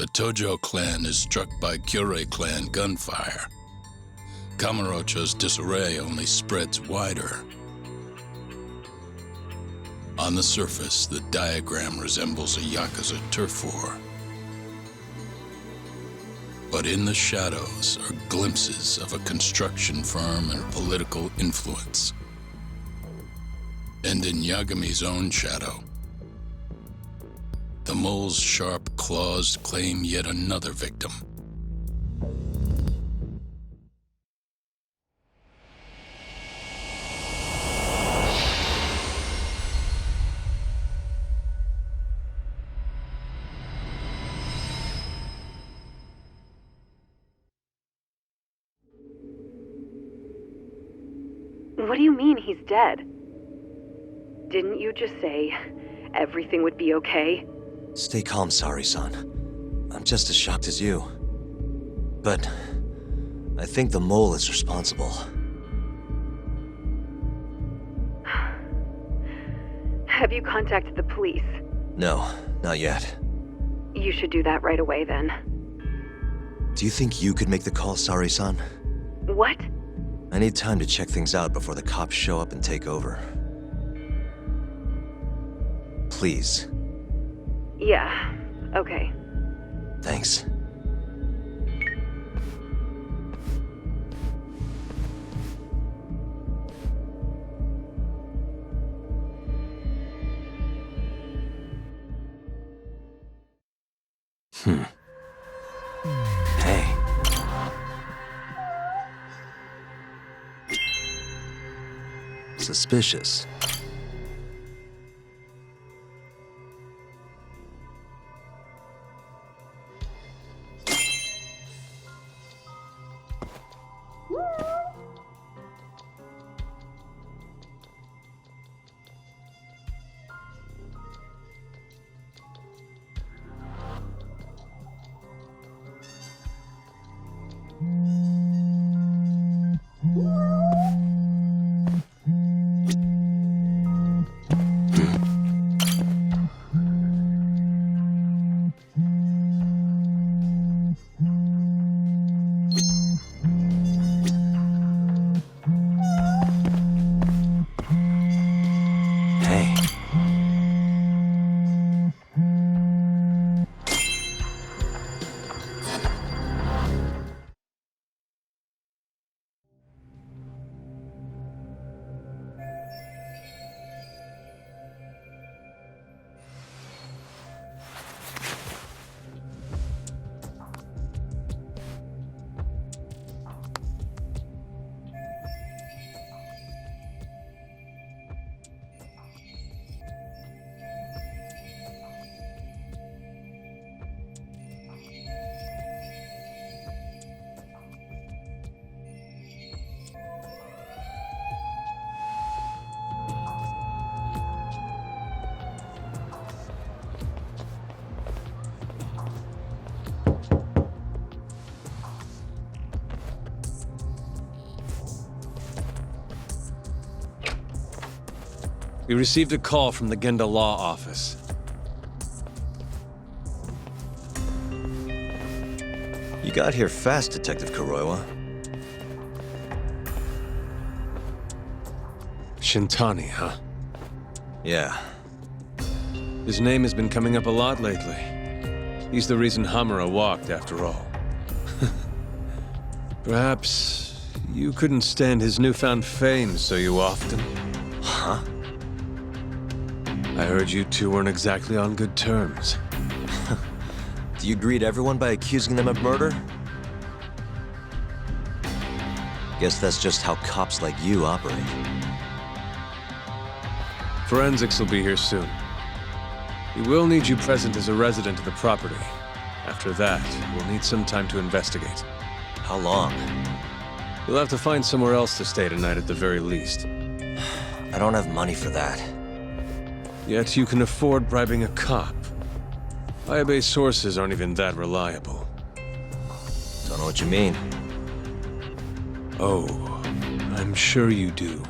The Tojo clan is struck by Kyorei clan gunfire. Kamurocho's disarray only spreads wider. On the surface, the diagram resembles a Yakuza turf war. But in the shadows are glimpses of a construction firm and political influence. And in Yagami's own shadow, the mole's sharp claws claim yet another victim. What do you mean he's dead? Didn't you just say everything would be okay? Stay calm, Sari-san. I'm just as shocked as you. But I think the mole is responsible. Have you contacted the police? No, not yet. You should do that right away then. Do you think you could make the call, Sari-san? What? I need time to check things out before the cops show up and take over. Please. Yeah, okay. Thanks. Hey. Suspicious. We received a call from the Genda Law Office. You got here fast, Detective Kuroiwa. Shintani, huh? Yeah. His name has been coming up a lot lately. He's the reason Hamura walked, after all. Perhaps you couldn't stand his newfound fame so you often. Huh? I heard you two weren't exactly on good terms. Do you greet everyone by accusing them of murder? Guess that's just how cops like you operate. Forensics will be here soon. We will need you present as a resident of the property. After that, we'll need some time to investigate. How long? You'll have to find somewhere else to stay tonight at the very least. I don't have money for that. Yet you can afford bribing a cop. Ayabe's sources aren't even that reliable. Don't know what you mean. Oh, I'm sure you do.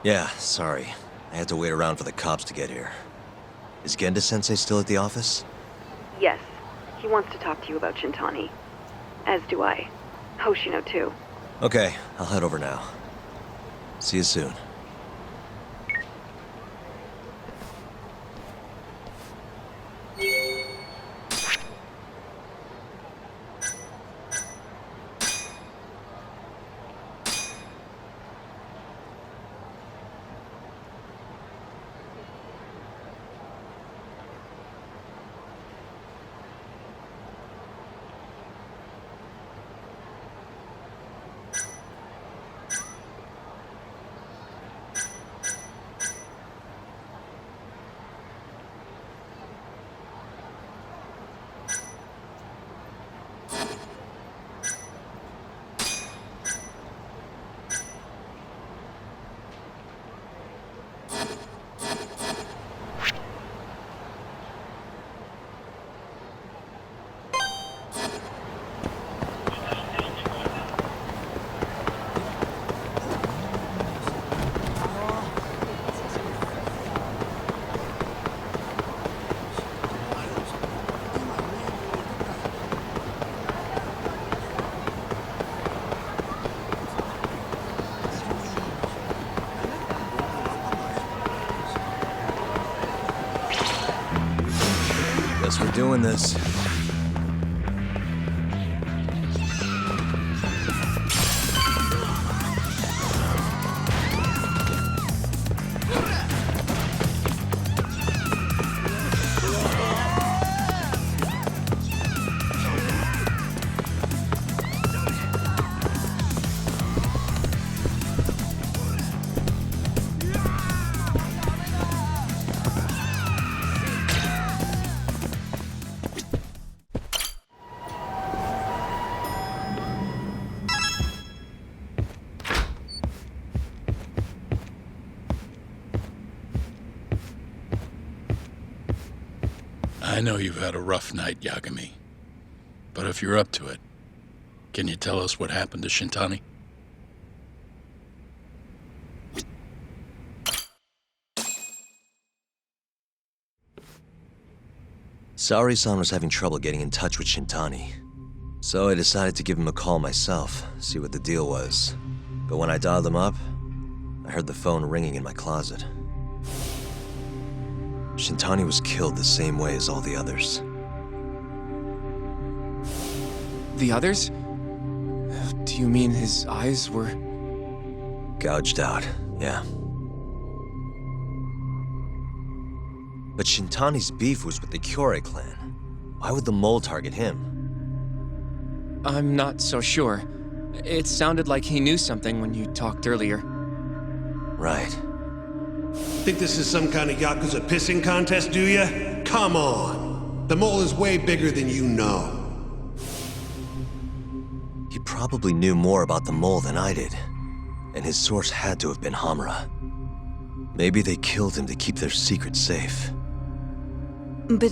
Yeah, sorry. I had to wait around for the cops to get here. Is Genda-sensei still at the office? Yes, he wants to talk to you about Shintani. As do I. Hoshino, too. Okay, I'll head over now. See you soon. Guess we're doing this. I know you've had a rough night, Yagami. But if you're up to it, can you tell us what happened to Shintani? Saori-san was having trouble getting in touch with Shintani. So I decided to give him a call myself, see what the deal was. But when I dialed him up, I heard the phone ringing in my closet. Shintani was killed the same way as all the others. The others? Do you mean his eyes were... Gouged out, yeah. But Shintani's beef was with the Kyorei clan. Why would the mole target him? I'm not so sure. It sounded like he knew something when you talked earlier. Right. Think this is some kind of Yakuza pissing contest, do ya? Come on! The mole is way bigger than you know. He probably knew more about the mole than I did. And his source had to have been Hamura. Maybe they killed him to keep their secret safe. But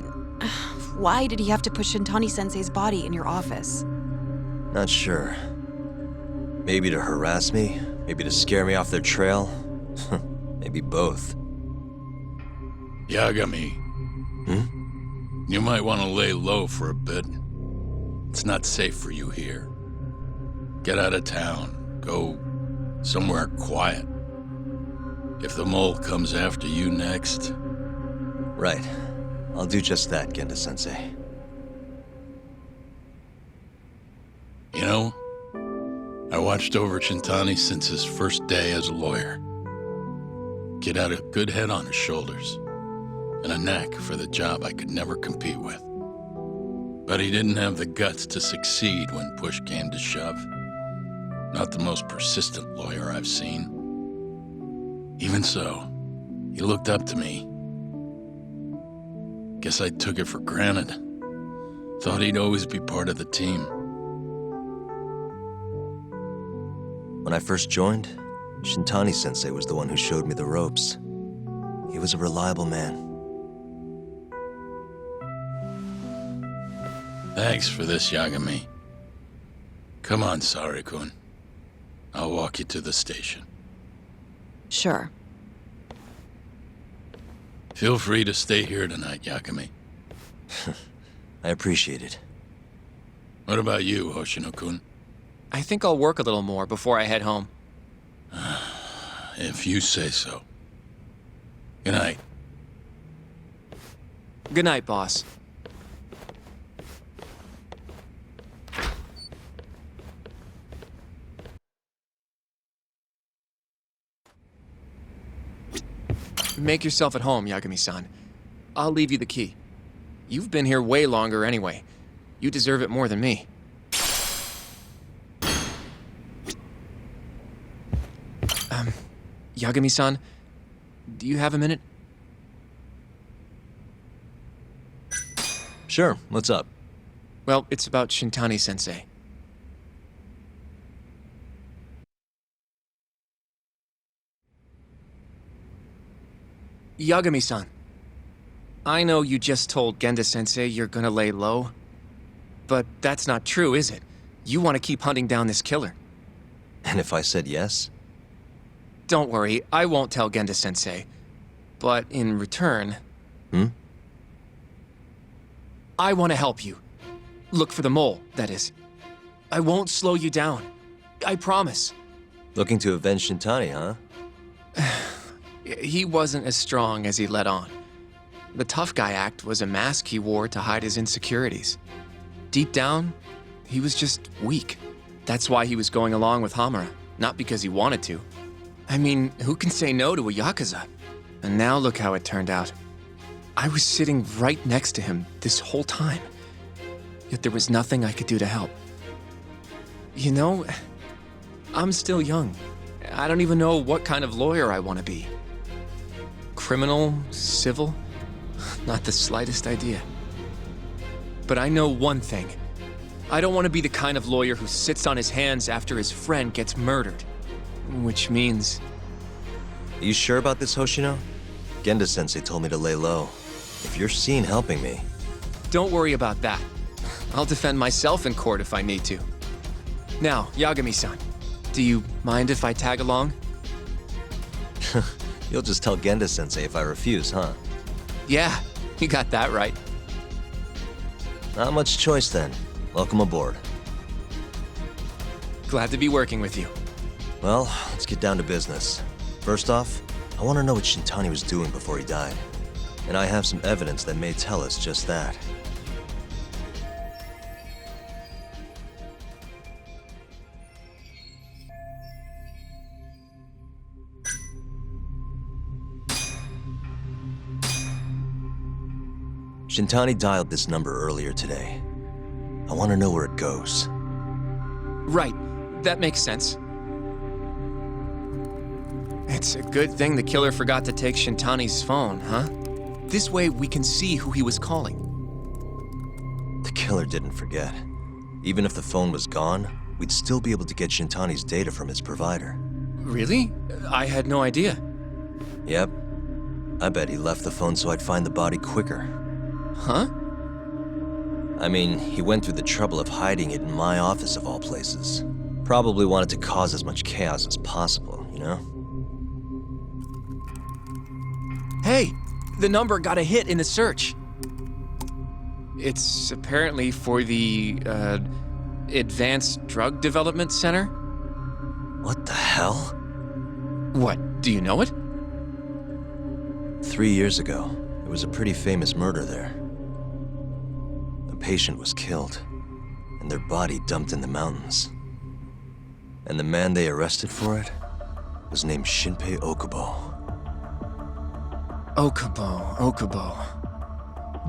why did he have to put Shintani-sensei's body in your office? Not sure. Maybe to harass me? Maybe to scare me off their trail? Maybe both. Yagami. You might want to lay low for a bit. It's not safe for you here. Get out of town. Go somewhere quiet. If the mole comes after you next... Right. I'll do just that, Genda-sensei. You know, I watched over Shintani since his first day as a lawyer. Kid had a good head on his shoulders, and a knack for the job I could never compete with. But he didn't have the guts to succeed when push came to shove. Not the most persistent lawyer I've seen. Even so, he looked up to me. Guess I took it for granted. Thought he'd always be part of the team. When I first joined, Shintani-sensei was the one who showed me the ropes. He was a reliable man. Thanks for this, Yagami. Come on, Sari-kun. I'll walk you to the station. Sure. Feel free to stay here tonight, Yakami. I appreciate it. What about you, Hoshino-kun? I think I'll work a little more before I head home. If you say so. Good night. Good night, boss. Make yourself at home, Yagami-san. I'll leave you the key. You've been here way longer anyway. You deserve it more than me. Yagami-san, do you have a minute? Sure, what's up? Well, it's about Shintani-sensei. Yagami-san, I know you just told Genda-sensei you're gonna lay low, but that's not true, is it? You want to keep hunting down this killer. And if I said yes? Don't worry, I won't tell Genda-sensei. But in return... I want to help you. Look for the mole, that is. I won't slow you down. I promise. Looking to avenge Shintani, huh? He wasn't as strong as he let on. The tough guy act was a mask he wore to hide his insecurities. Deep down, he was just weak. That's why he was going along with Hamura, not because he wanted to. I mean, who can say no to a Yakuza? And now look how it turned out. I was sitting right next to him this whole time. Yet there was nothing I could do to help. You know, I'm still young. I don't even know what kind of lawyer I want to be. Criminal? Civil? Not the slightest idea. But I know one thing. I don't want to be the kind of lawyer who sits on his hands after his friend gets murdered. Which means... Are you sure about this, Hoshino? Genda-sensei told me to lay low. If you're seen helping me... Don't worry about that. I'll defend myself in court if I need to. Now, Yagami-san, do you mind if I tag along? You'll just tell Genda-sensei if I refuse, huh? Yeah, you got that right. Not much choice then. Welcome aboard. Glad to be working with you. Well, let's get down to business. First off, I want to know what Shintani was doing before he died. And I have some evidence that may tell us just that. Shintani dialed this number earlier today. I want to know where it goes. Right, that makes sense. It's a good thing the killer forgot to take Shintani's phone, huh? This way we can see who he was calling. The killer didn't forget. Even if the phone was gone, we'd still be able to get Shintani's data from his provider. Really? I had no idea. Yep. I bet he left the phone so I'd find the body quicker. Huh? I mean, he went through the trouble of hiding it in my office of all places. Probably wanted to cause as much chaos as possible, you know? Hey, the number got a hit in the search. It's apparently for the, Advanced Drug Development Center? What the hell? What, do you know it? 3 years ago, there was a pretty famous murder there. A patient was killed, and their body dumped in the mountains. And the man they arrested for it was named Shinpei Okubo. Okubo.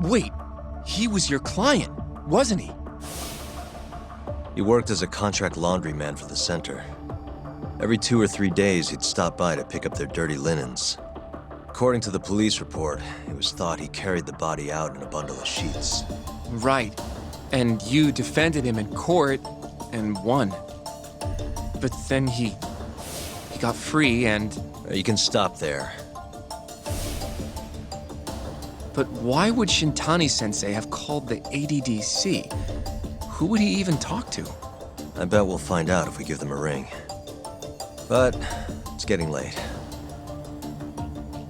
Wait, he was your client, wasn't he? He worked as a contract laundryman for the center. Every 2 or 3 days, he'd stop by to pick up their dirty linens. According to the police report, it was thought he carried the body out in a bundle of sheets. Right. And you defended him in court and won. But then he got free and... You can stop there. But why would Shintani-sensei have called the ADDC? Who would he even talk to? I bet we'll find out if we give them a ring. But it's getting late.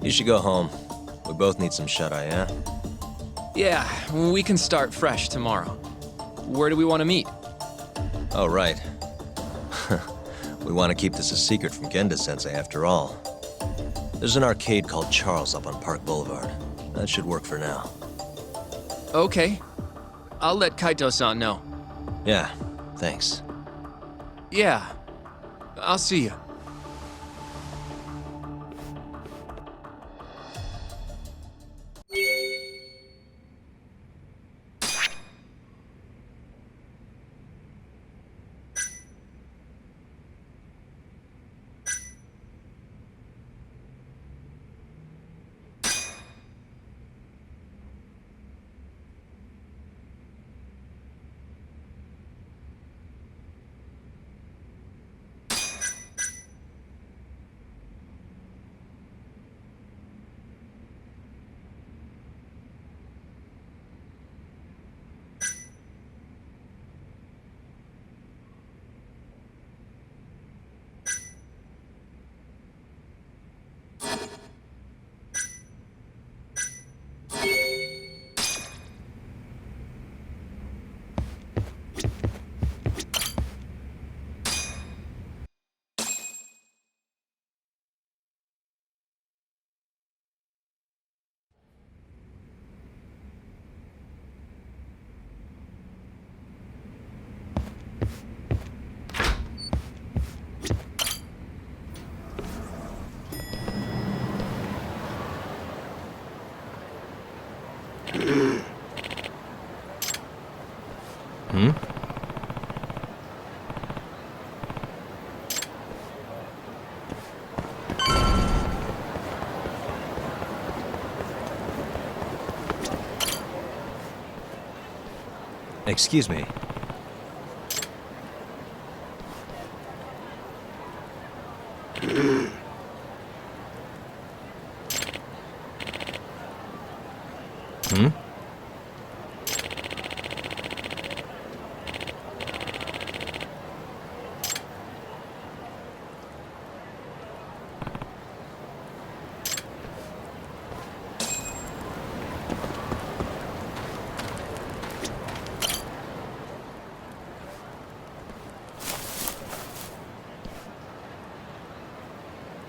You should go home. We both need some shut-eye, yeah? Yeah, we can start fresh tomorrow. Where do we want to meet? Oh, right. We want to keep this a secret from Genda-sensei after all. There's an arcade called Charles up on Park Boulevard. That should work for now. Okay. I'll let Kaito-san know. Yeah, thanks. Yeah. I'll see you. Excuse me.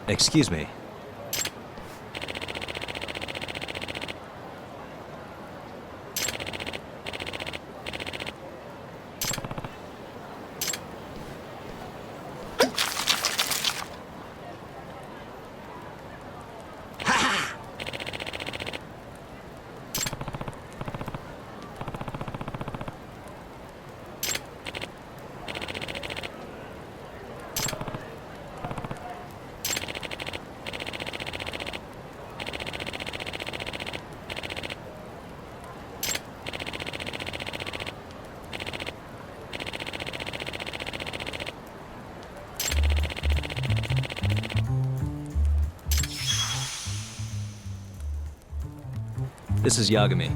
Excuse me. This is Yagami.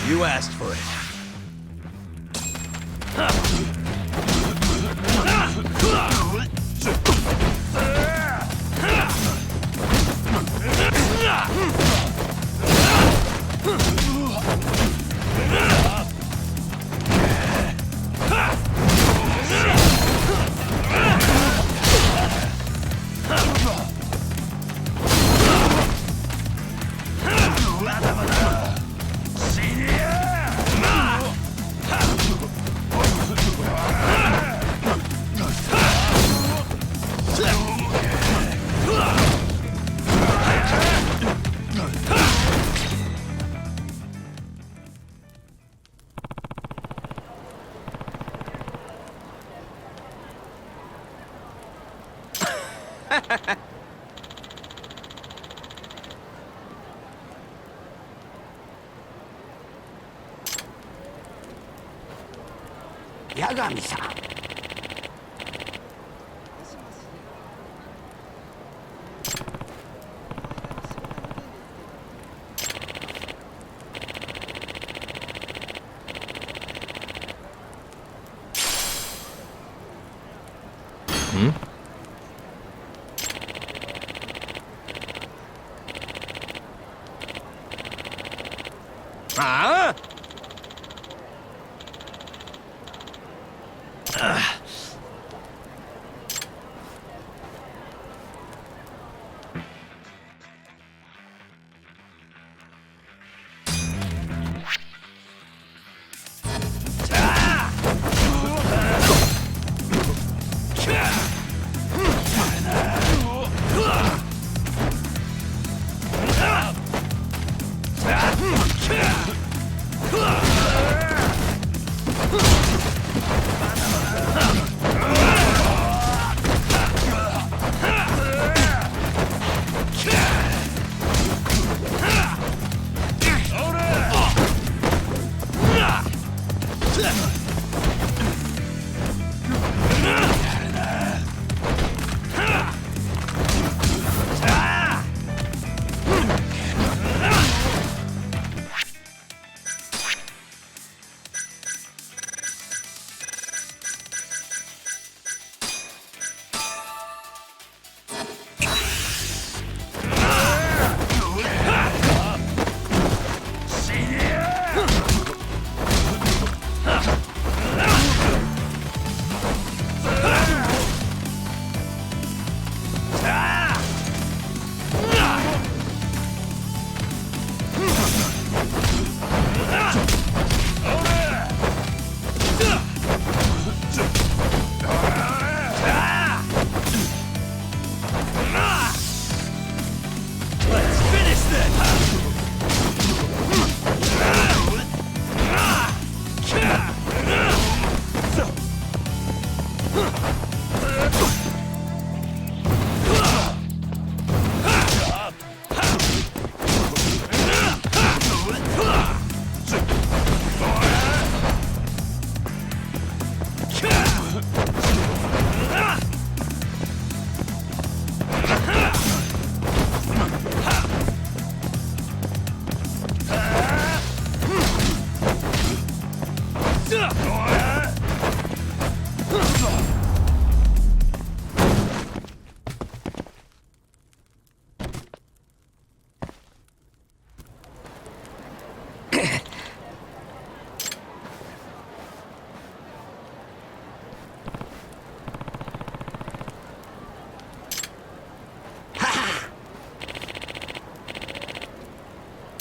You asked for it. 八神さん。ああ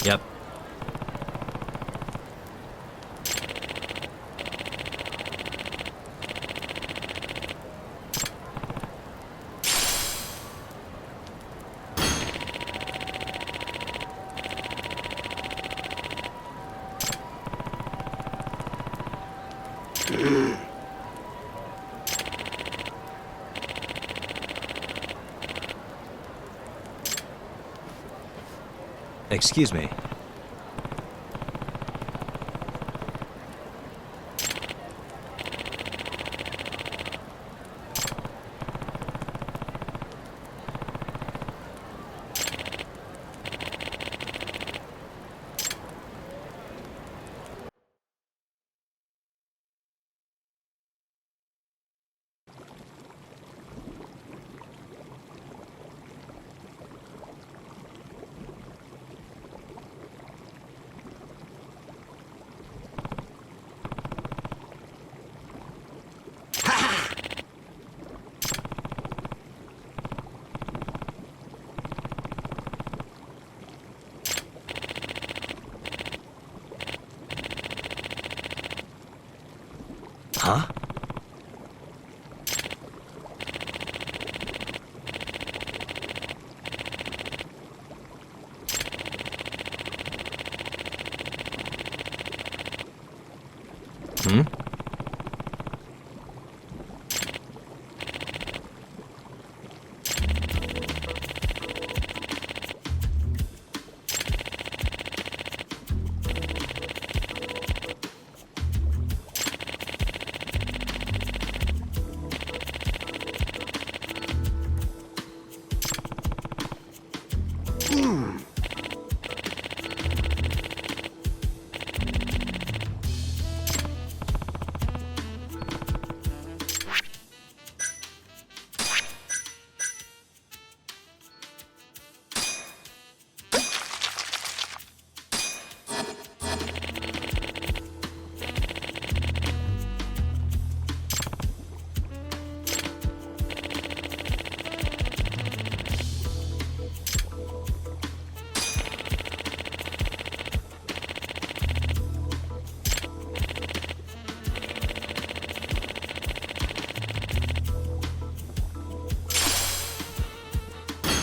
Yep. Excuse me. Huh? Hmm?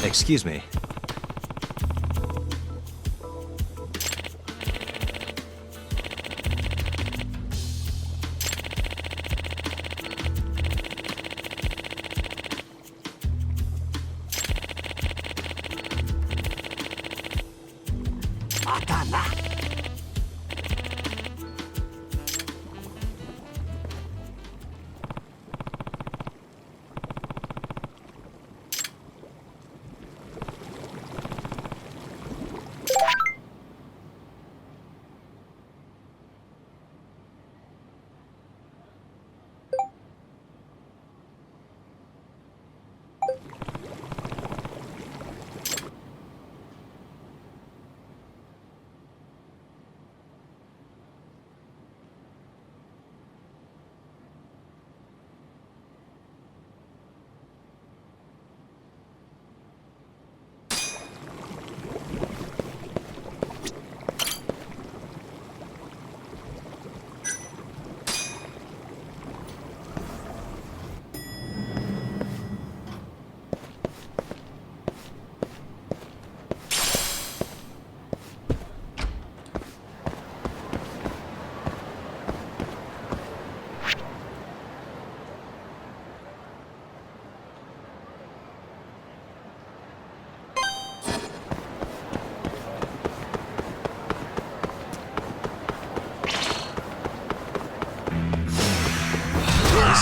Excuse me.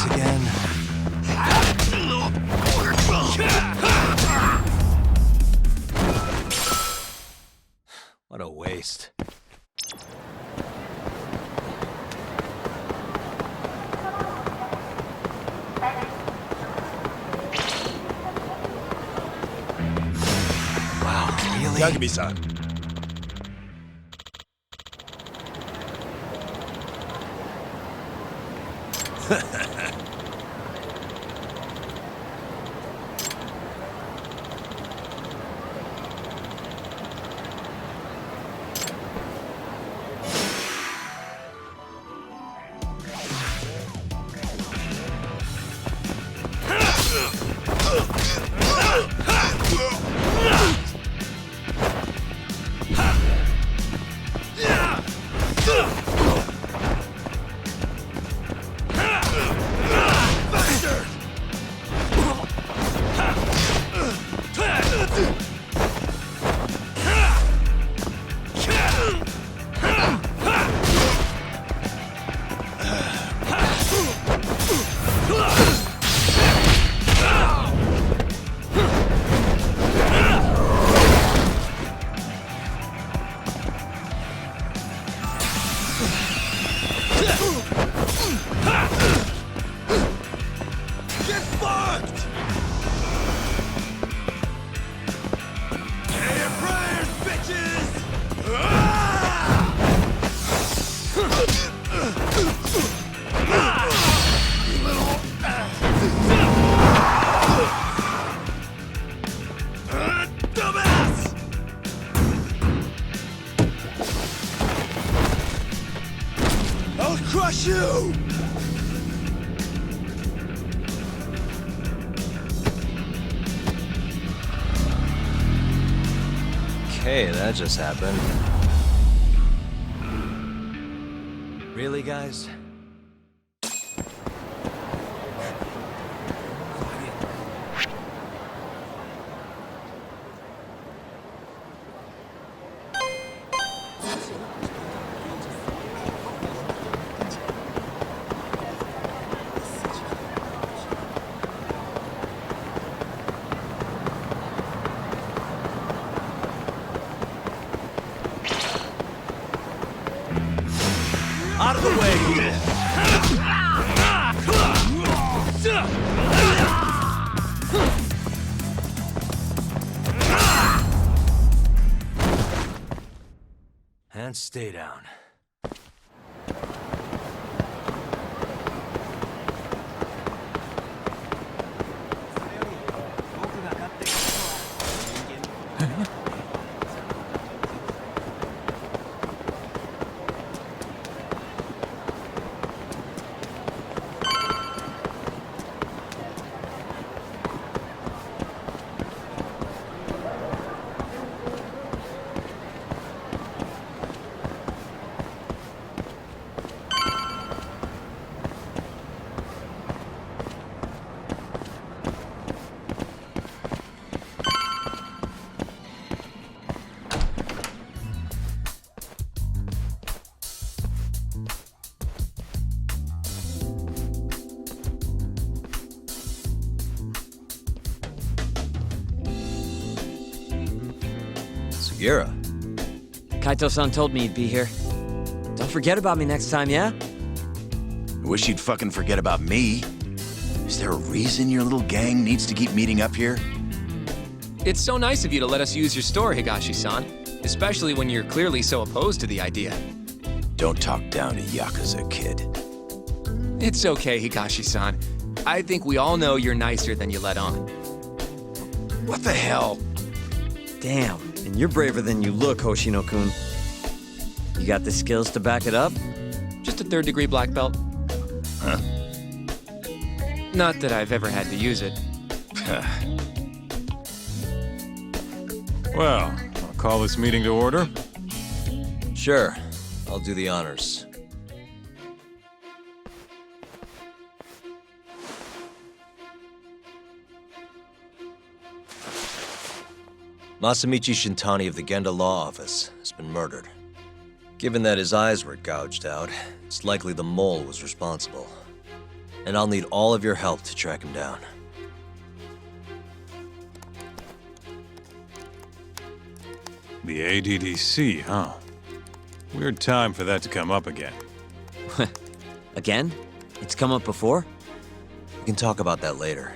Again. What a waste. Wow, really? Yagami-san. Crush you! Okay, that just happened. Really, guys? Out of the way! And stay down. Gira. Kaito-san told me you'd be here. Don't forget about me next time, yeah? I wish you'd fucking forget about me. Is there a reason your little gang needs to keep meeting up here? It's so nice of you to let us use your store, Higashi-san. Especially when you're clearly so opposed to the idea. Don't talk down to Yakuza, kid. It's okay, Higashi-san. I think we all know you're nicer than you let on. What the hell? Damn, and you're braver than you look, Hoshino-kun. You got the skills to back it up? Just a third-degree black belt. Huh? Not that I've ever had to use it. Well, I'll call this meeting to order. Sure, I'll do the honors. Masamichi Shintani of the Genda Law Office has been murdered. Given that his eyes were gouged out, it's likely the mole was responsible. And I'll need all of your help to track him down. The ADDC, huh? Weird time for that to come up again. Again? It's come up before? We can talk about that later.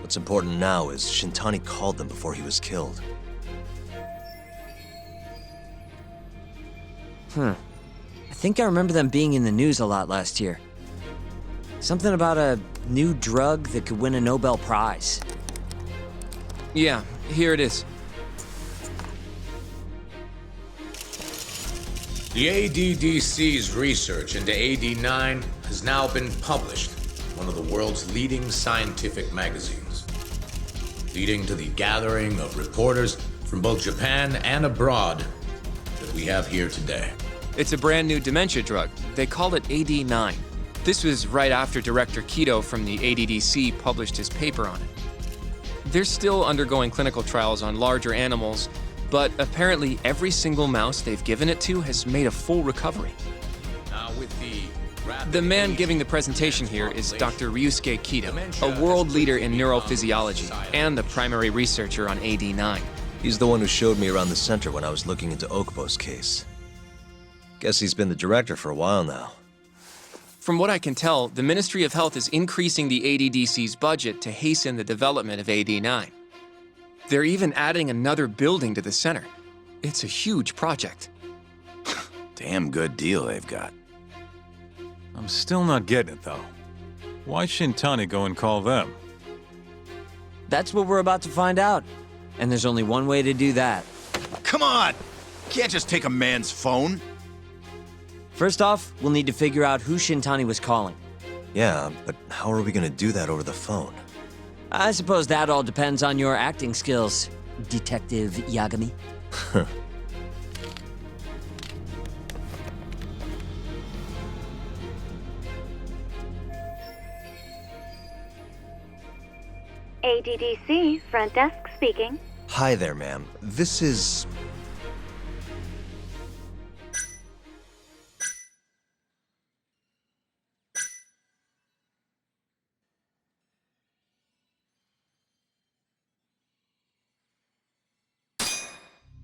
What's important now is Shintani called them before he was killed. I think I remember them being in the news a lot last year. Something about a new drug that could win a Nobel Prize. Yeah, here it is. The ADDC's research into AD9 has now been published in one of the world's leading scientific magazines, leading to the gathering of reporters from both Japan and abroad that we have here today. It's a brand new dementia drug. They call it AD9. This was right after Director Kido from the ADDC published his paper on it. They're still undergoing clinical trials on larger animals, but apparently every single mouse they've given it to has made a full recovery. Now with The man giving the presentation here is Dr. Ryusuke Kido, a world leader in neurophysiology and the primary researcher on AD9. He's the one who showed me around the center when I was looking into Okubo's case. Guess he's been the director for a while now. From what I can tell, the Ministry of Health is increasing the ADDC's budget to hasten the development of AD9. They're even adding another building to the center. It's a huge project. Damn good deal they've got. I'm still not getting it, though. Why Shintani go and call them? That's what we're about to find out. And there's only one way to do that. Come on! Can't just take a man's phone. First off, we'll need to figure out who Shintani was calling. Yeah, but how are we gonna do that over the phone? I suppose that all depends on your acting skills, Detective Yagami. ADDC, front desk speaking. Hi there, ma'am. This is...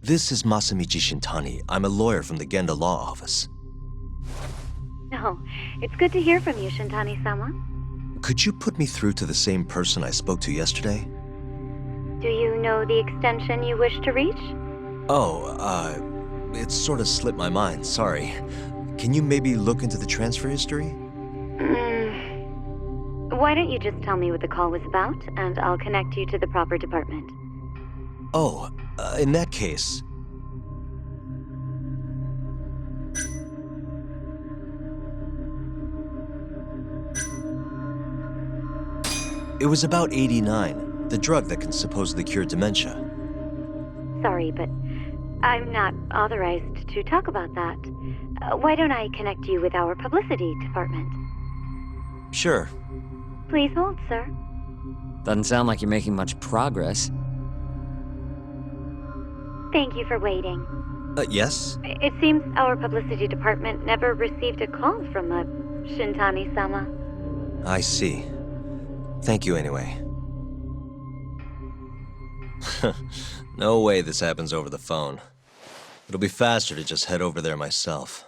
This is Masamichi Shintani. I'm a lawyer from the Genda Law Office. Oh, it's good to hear from you, Shintani-sama. Could you put me through to the same person I spoke to yesterday? Do you know the extension you wish to reach? Oh, it sort of slipped my mind, sorry. Can you maybe look into the transfer history? Why don't you just tell me what the call was about, and I'll connect you to the proper department. Oh, in that case... It was about AD9, the drug that can supposedly cure dementia. Sorry, but I'm not authorized to talk about that. Why don't I connect you with our publicity department? Sure. Please hold, sir. Doesn't sound like you're making much progress. Thank you for waiting. Yes? It seems our publicity department never received a call from a Shintani-sama. I see. Thank you anyway. No way this happens over the phone. It'll be faster to just head over there myself.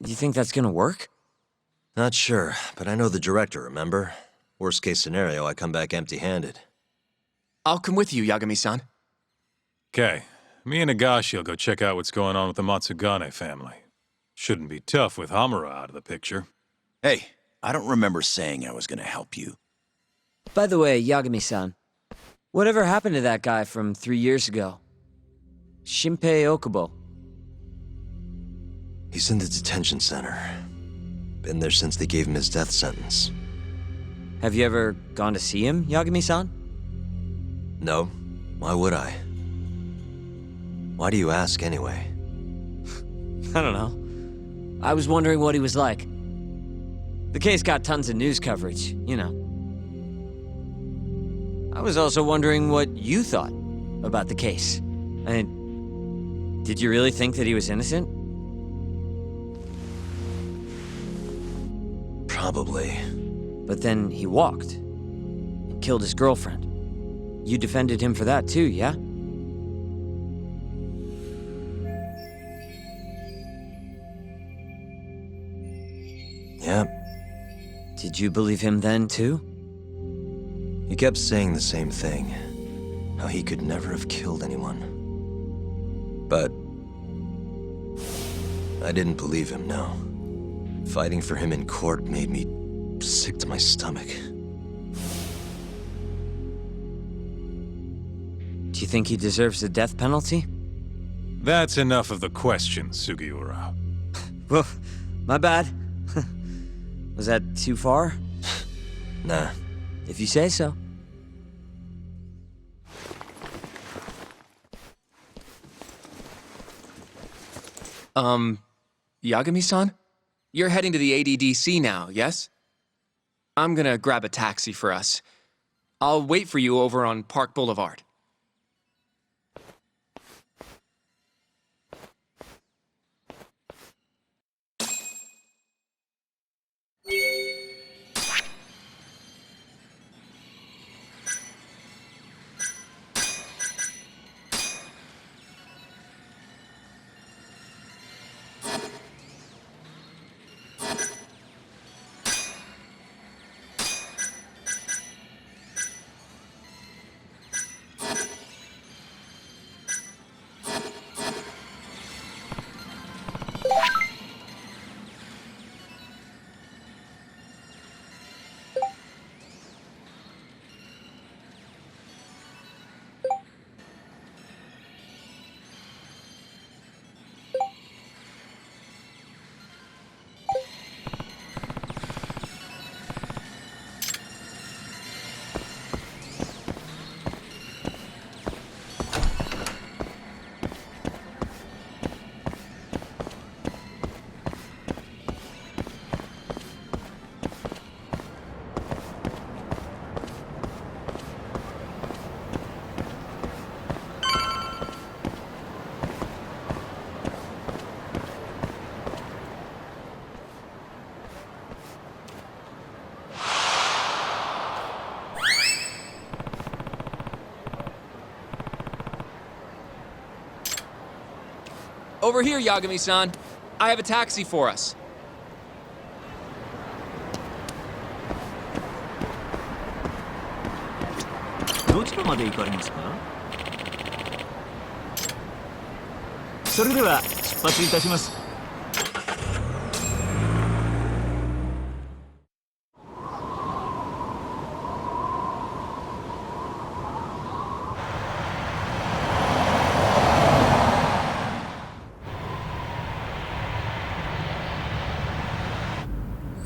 Do you think that's gonna work? Not sure, but I know the director, remember? Worst case scenario, I come back empty-handed. I'll come with you, Yagami-san. Okay, me and Nagashi will go check out what's going on with the Matsugane family. Shouldn't be tough with Hamura out of the picture. Hey, I don't remember saying I was gonna help you. By the way, Yagami-san, whatever happened to that guy from 3 years ago? Shinpei Okubo. He's in the detention center. Been there since they gave him his death sentence. Have you ever gone to see him, Yagami-san? No. Why would I? Why do you ask anyway? I don't know. I was wondering what he was like. The case got tons of news coverage, you know. I was also wondering what you thought about the case. I mean, did you really think that he was innocent? Probably. But then he walked and killed his girlfriend. You defended him for that too, yeah? Yep. Did you believe him then too? He kept saying the same thing. How he could never have killed anyone. But I didn't believe him, no. Fighting for him in court made me sick to my stomach. Do you think he deserves the death penalty? That's enough of the question, Sugiura. Well, my bad. Was that too far? Nah. If you say so. Yagami-san? You're heading to the ADDC now, yes? I'm gonna grab a taxi for us. I'll wait for you over on Park Boulevard. Over here, Yagami-san. I have a taxi for us.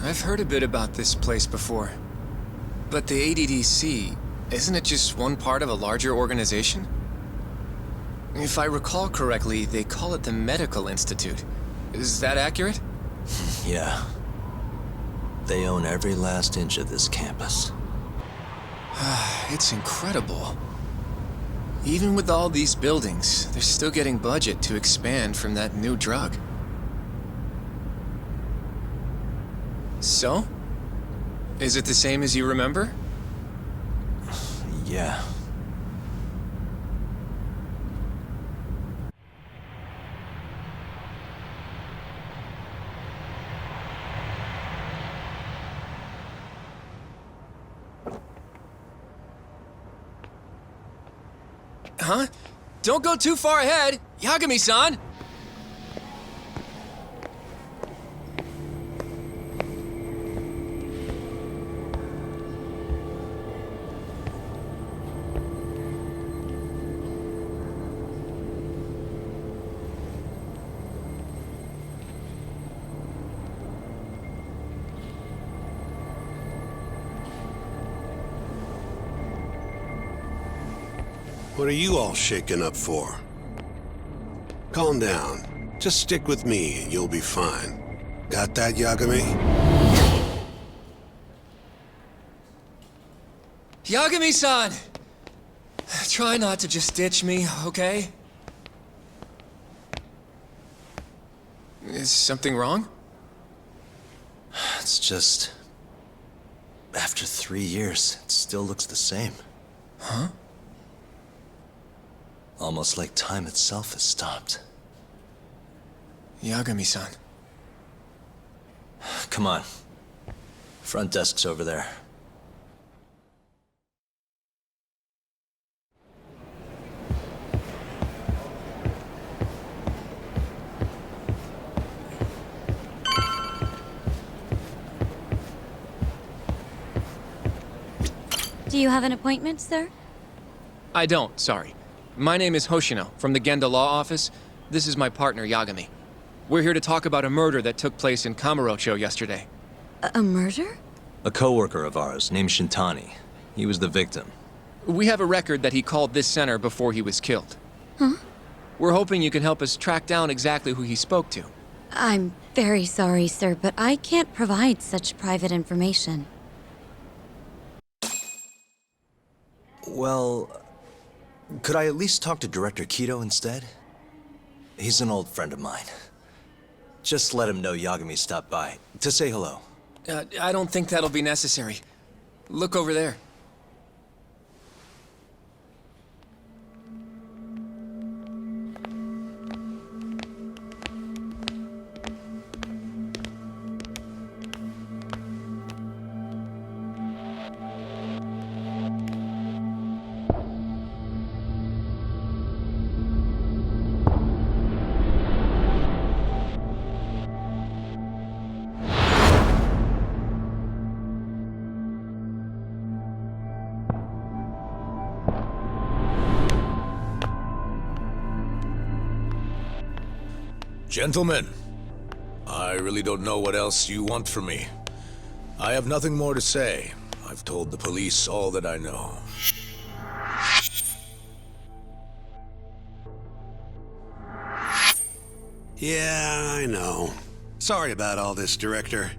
I've heard a bit about this place before. But the ADDC, isn't it just one part of a larger organization? If I recall correctly, they call it the Medical Institute. Is that accurate? Yeah. They own every last inch of this campus. It's incredible. Even with all these buildings, they're still getting budget to expand from that new drug. So? Is it the same as you remember? Yeah. Huh? Don't go too far ahead! Yagami-san! What are you all shaken up for? Calm down. Just stick with me and you'll be fine. Got that, Yagami? Yagami-san! Try not to just ditch me, okay? Is something wrong? It's just... After 3 years, it still looks the same. Huh? Almost like time itself has stopped. Yagami-san. Come on. Front desk's over there. Do you have an appointment, sir? I don't, sorry. My name is Hoshino, from the Genda Law Office. This is my partner, Yagami. We're here to talk about a murder that took place in Kamurocho yesterday. A murder? A coworker of ours named Shintani. He was the victim. We have a record that he called this center before he was killed. Huh? We're hoping you can help us track down exactly who he spoke to. I'm very sorry, sir, but I can't provide such private information. Well, could I at least talk to Director Kido instead? He's an old friend of mine. Just let him know Yagami stopped by, to say hello. I don't think that'll be necessary. Look over there. Gentlemen, I really don't know what else you want from me. I have nothing more to say. I've told the police all that I know. Yeah, I know. Sorry about all this, Director.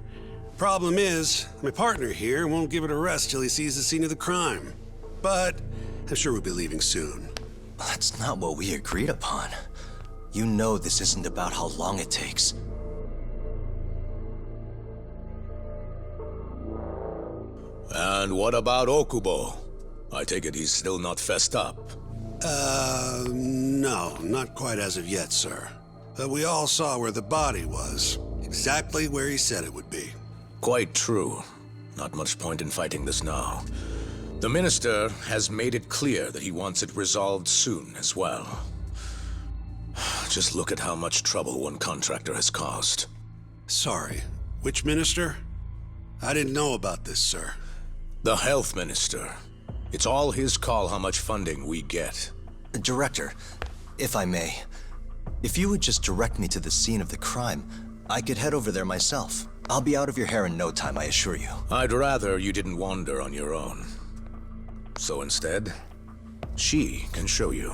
Problem is, my partner here won't give it a rest till he sees the scene of the crime. But I'm sure we'll be leaving soon. That's not what we agreed upon. You know this isn't about how long it takes. And what about Okubo? I take it he's still not fessed up. No, not quite as of yet, sir. But we all saw where the body was. Exactly where he said it would be. Quite true. Not much point in fighting this now. The Minister has made it clear that he wants it resolved soon as well. Just look at how much trouble one contractor has caused. Sorry, which minister? I didn't know about this, sir. The Health Minister. It's all his call how much funding we get. Director, if I may, if you would just direct me to the scene of the crime, I could head over there myself. I'll be out of your hair in no time, I assure you. I'd rather you didn't wander on your own. So instead, she can show you.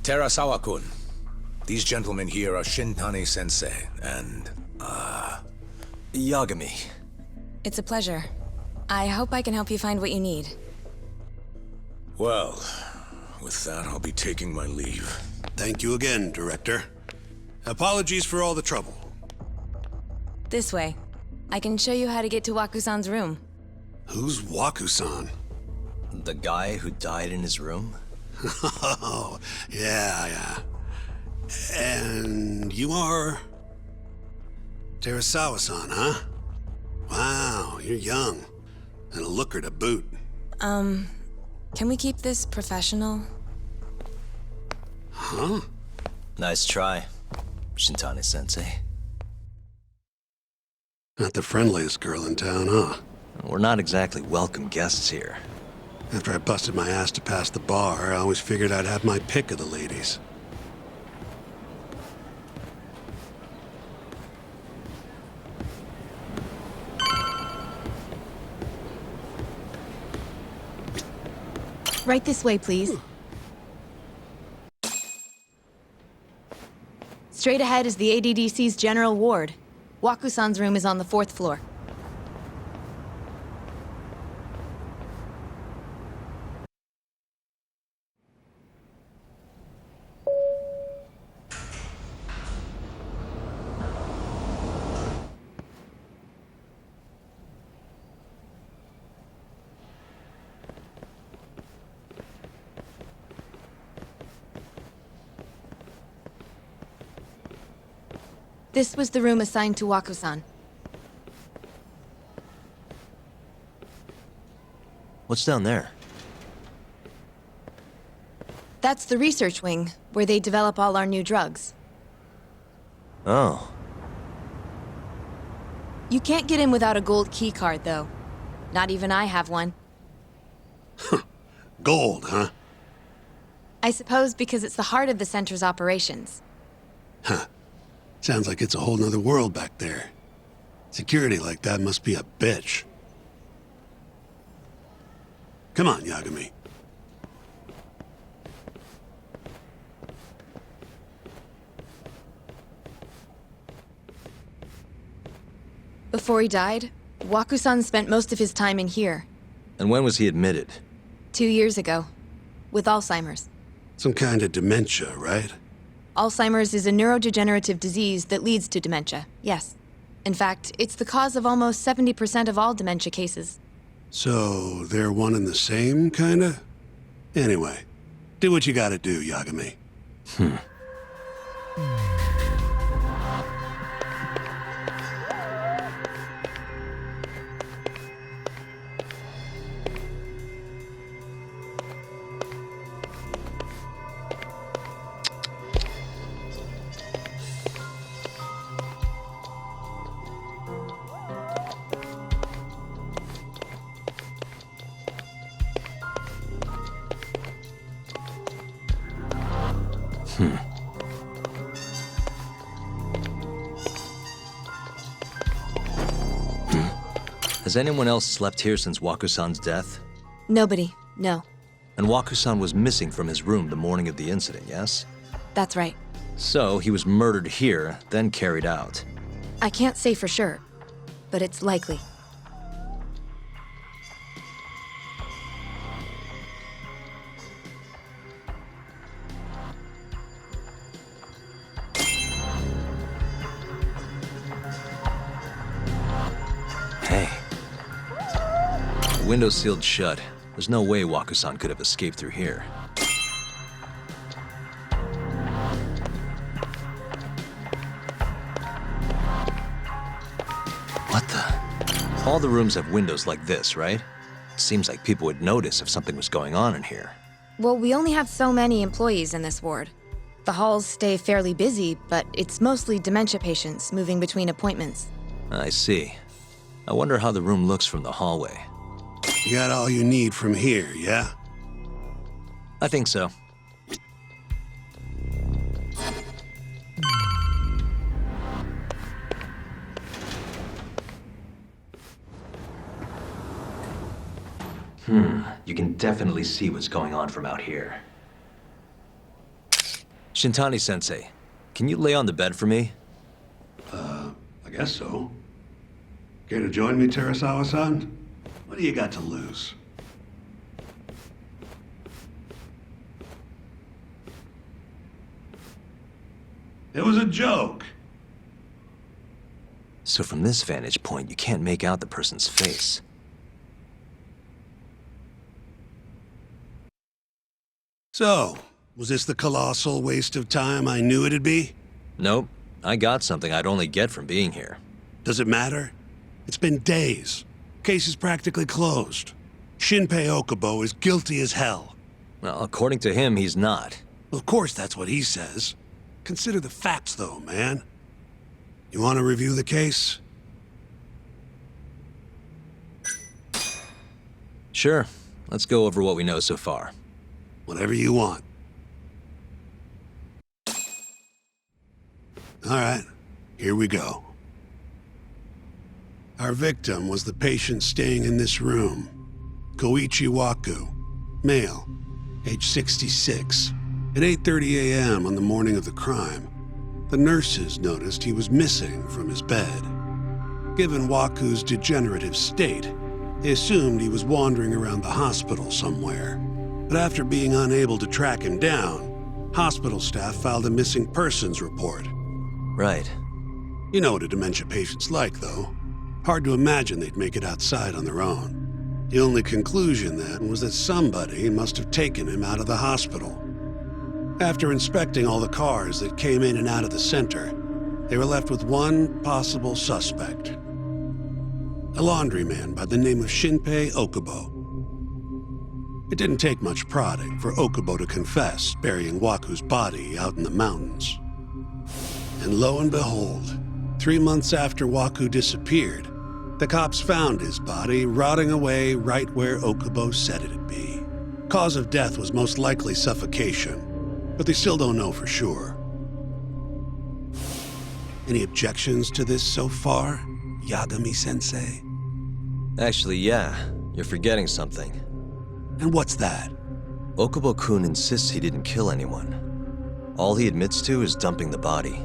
Terasawa-kun, these gentlemen here are Shintani-sensei and, Yagami. It's a pleasure. I hope I can help you find what you need. Well, with that, I'll be taking my leave. Thank you again, Director. Apologies for all the trouble. This way. I can show you how to get to Waku-san's room. Who's Waku-san? The guy who died in his room? Oh, yeah. And you are... Terasawa-san, huh? Wow, you're young. And a looker to boot. Can we keep this professional? Huh? Nice try, Shintani-sensei. Not the friendliest girl in town, huh? We're not exactly welcome guests here. After I busted my ass to pass the bar, I always figured I'd have my pick of the ladies. Right this way, please. Straight ahead is the ADDC's general ward. Waku-san's room is on the 4th floor. This was the room assigned to Waku-san. What's down there? That's the research wing, where they develop all our new drugs. Oh. You can't get in without a gold key card, though. Not even I have one. Gold, huh? I suppose because it's the heart of the center's operations. Huh. Sounds like it's a whole nother world back there. Security like that must be a bitch. Come on, Yagami. Before he died, Waku-san spent most of his time in here. And when was he admitted? 2 years ago, with Alzheimer's. Some kind of dementia, right? Alzheimer's is a neurodegenerative disease that leads to dementia, yes. In fact, it's the cause of almost 70% of all dementia cases. So, they're one and the same, kinda? Anyway, do what you gotta do, Yagami. Has anyone else slept here since Waku-san's death? Nobody, no. And Waku-san was missing from his room the morning of the incident, yes? That's right. So, he was murdered here, then carried out. I can't say for sure, but it's likely. Hey. The window's sealed shut. There's no way Waku-san could have escaped through here. What the? All the rooms have windows like this, right? Seems like people would notice if something was going on in here. Well, we only have so many employees in this ward. The halls stay fairly busy, but it's mostly dementia patients moving between appointments. I see. I wonder how the room looks from the hallway. You got all you need from here, yeah? I think so. You can definitely see what's going on from out here. Shintani-sensei, can you lay on the bed for me? I guess so. Care to join me, Terasawa-san? What do you got to lose? It was a joke. So from this vantage point, you can't make out the person's face. So, was this the colossal waste of time I knew it'd be? Nope. I got something I'd only get from being here. Does it matter? It's been days. Case is practically closed. Shinpei Okubo is guilty as hell. Well, according to him, he's not. Well, of course that's what he says. Consider the facts, though, man. You want to review the case? Sure. Let's go over what we know so far. Whatever you want. All right, here we go. Our victim was the patient staying in this room. Koichi Waku, male, age 66. At 8:30 a.m. on the morning of the crime, the nurses noticed he was missing from his bed. Given Waku's degenerative state, they assumed he was wandering around the hospital somewhere. But after being unable to track him down, hospital staff filed a missing persons report. Right. You know what a dementia patient's like, though. Hard to imagine they'd make it outside on their own. The only conclusion then was that somebody must have taken him out of the hospital. After inspecting all the cars that came in and out of the center, they were left with one possible suspect. A laundryman by the name of Shinpei Okubo. It didn't take much prodding for Okubo to confess burying Waku's body out in the mountains. And lo and behold, 3 months after Waku disappeared, the cops found his body rotting away right where Okubo said it'd be. Cause of death was most likely suffocation, but they still don't know for sure. Any objections to this so far, Yagami-sensei? Actually, yeah. You're forgetting something. And what's that? Okubo-kun insists he didn't kill anyone. All he admits to is dumping the body.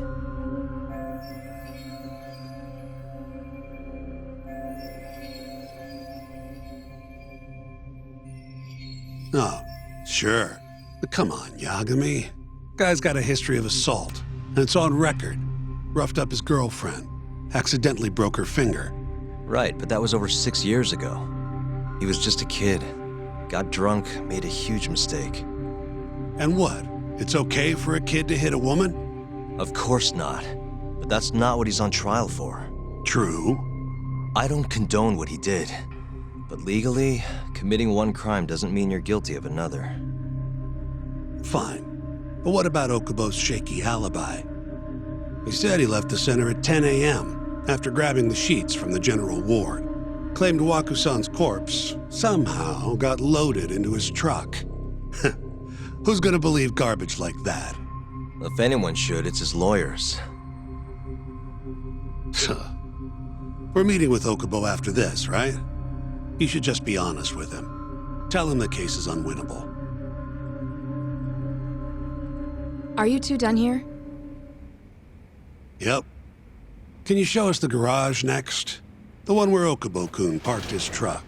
Oh, sure. But come on, Yagami. Guy's got a history of assault, and it's on record. Roughed up his girlfriend. Accidentally broke her finger. Right, but that was over 6 years ago. He was just a kid. Got drunk, made a huge mistake. And what? It's okay for a kid to hit a woman? Of course not. But that's not what he's on trial for. True. I don't condone what he did. But legally, committing one crime doesn't mean you're guilty of another. Fine. But what about Okubo's shaky alibi? He said he left the center at 10 a.m. after grabbing the sheets from the general ward. Claimed Waku-san's corpse somehow got loaded into his truck. Who's gonna believe garbage like that? If anyone should, it's his lawyers. We're meeting with Okubo after this, right? You should just be honest with him. Tell him the case is unwinnable. Are you two done here? Yep. Can you show us the garage next? The one where Okubo-kun parked his truck.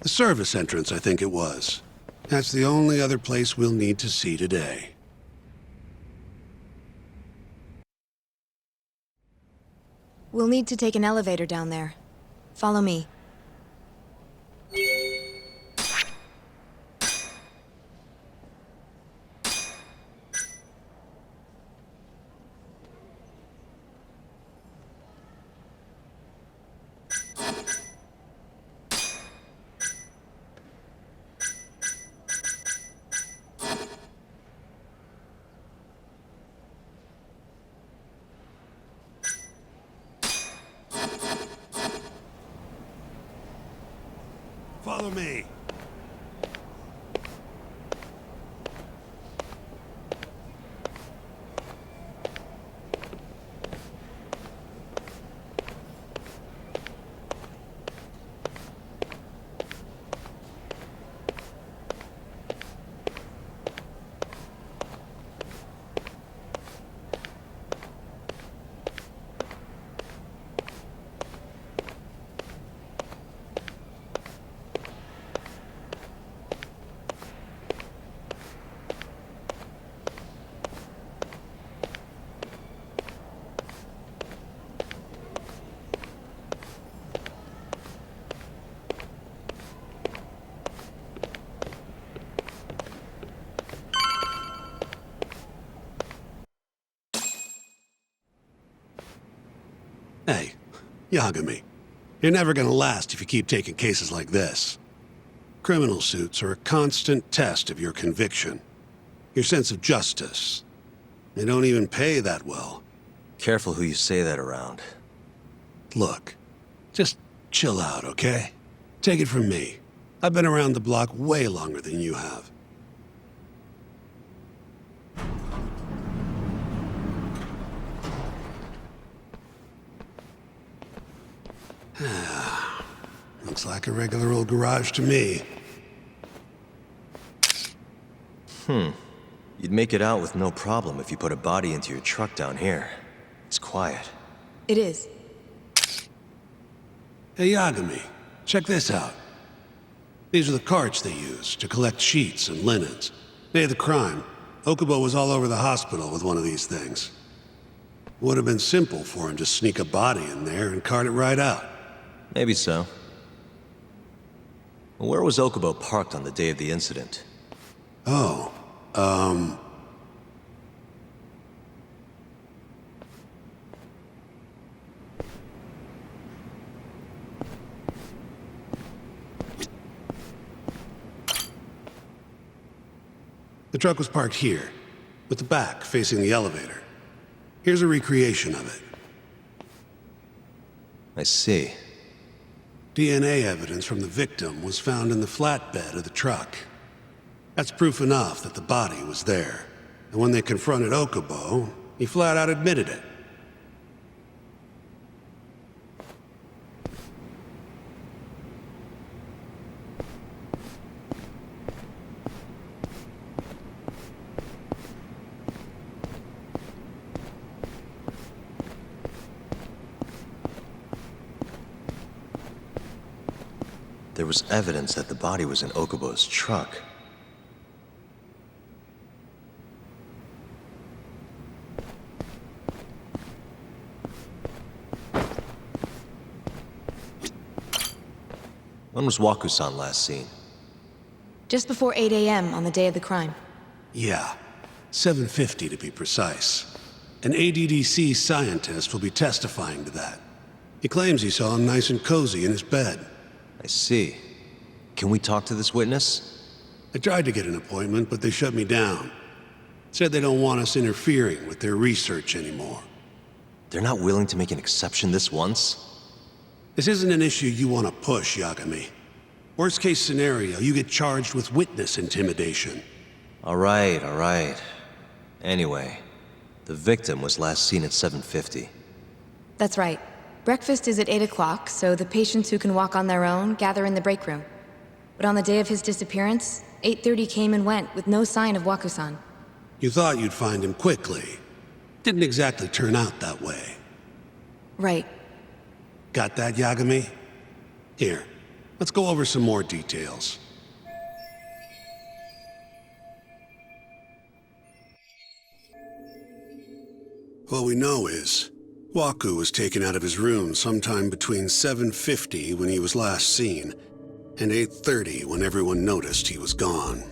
The service entrance, I think it was. That's the only other place we'll need to see today. We'll need to take an elevator down there. Follow me. Follow me. Hey, Yagami, you're never gonna last if you keep taking cases like this. Criminal suits are a constant test of your conviction. your sense of justice. They don't even pay that well. Careful who you say that around. Look, just chill out, okay? Take it from me. I've been around the block way longer than you have. Looks like a regular old garage to me. You'd make it out with no problem if you put a body into your truck down here. It's quiet. It is. Hey, Yagami, check this out. These are the carts they use to collect sheets and linens. Day of the crime, Okubo was all over the hospital with one of these things. Would have been simple for him to sneak a body in there and cart it right out. Maybe so. Where was Okubo parked on the day of the incident? Oh, the truck was parked here, with the back facing the elevator. Here's a recreation of it. I see. DNA evidence from the victim was found in the flatbed of the truck. That's proof enough that the body was there. And when they confronted Okubo, he flat out admitted it. There was evidence that the body was in Okubo's truck. When was Waku-san last seen? Just before 8 a.m. on the day of the crime. Yeah, 7:50 to be precise. An ADDC scientist will be testifying to that. He claims he saw him nice and cozy in his bed. I see. Can we talk to this witness? I tried to get an appointment, but they shut me down. Said they don't want us interfering with their research anymore. They're not willing to make an exception this once? This isn't an issue you want to push, Yagami. Worst case scenario, you get charged with witness intimidation. All right. Anyway, the victim was last seen at 7:50. That's right. Breakfast is at 8 o'clock, so the patients who can walk on their own gather in the break room. But on the day of his disappearance, 8:30 came and went with no sign of Waku-san. You thought you'd find him quickly. Didn't exactly turn out that way. Right. Got that, Yagami? Here, let's go over some more details. What we know is, Waku was taken out of his room sometime between 7:50 when he was last seen, and 8:30 when everyone noticed he was gone.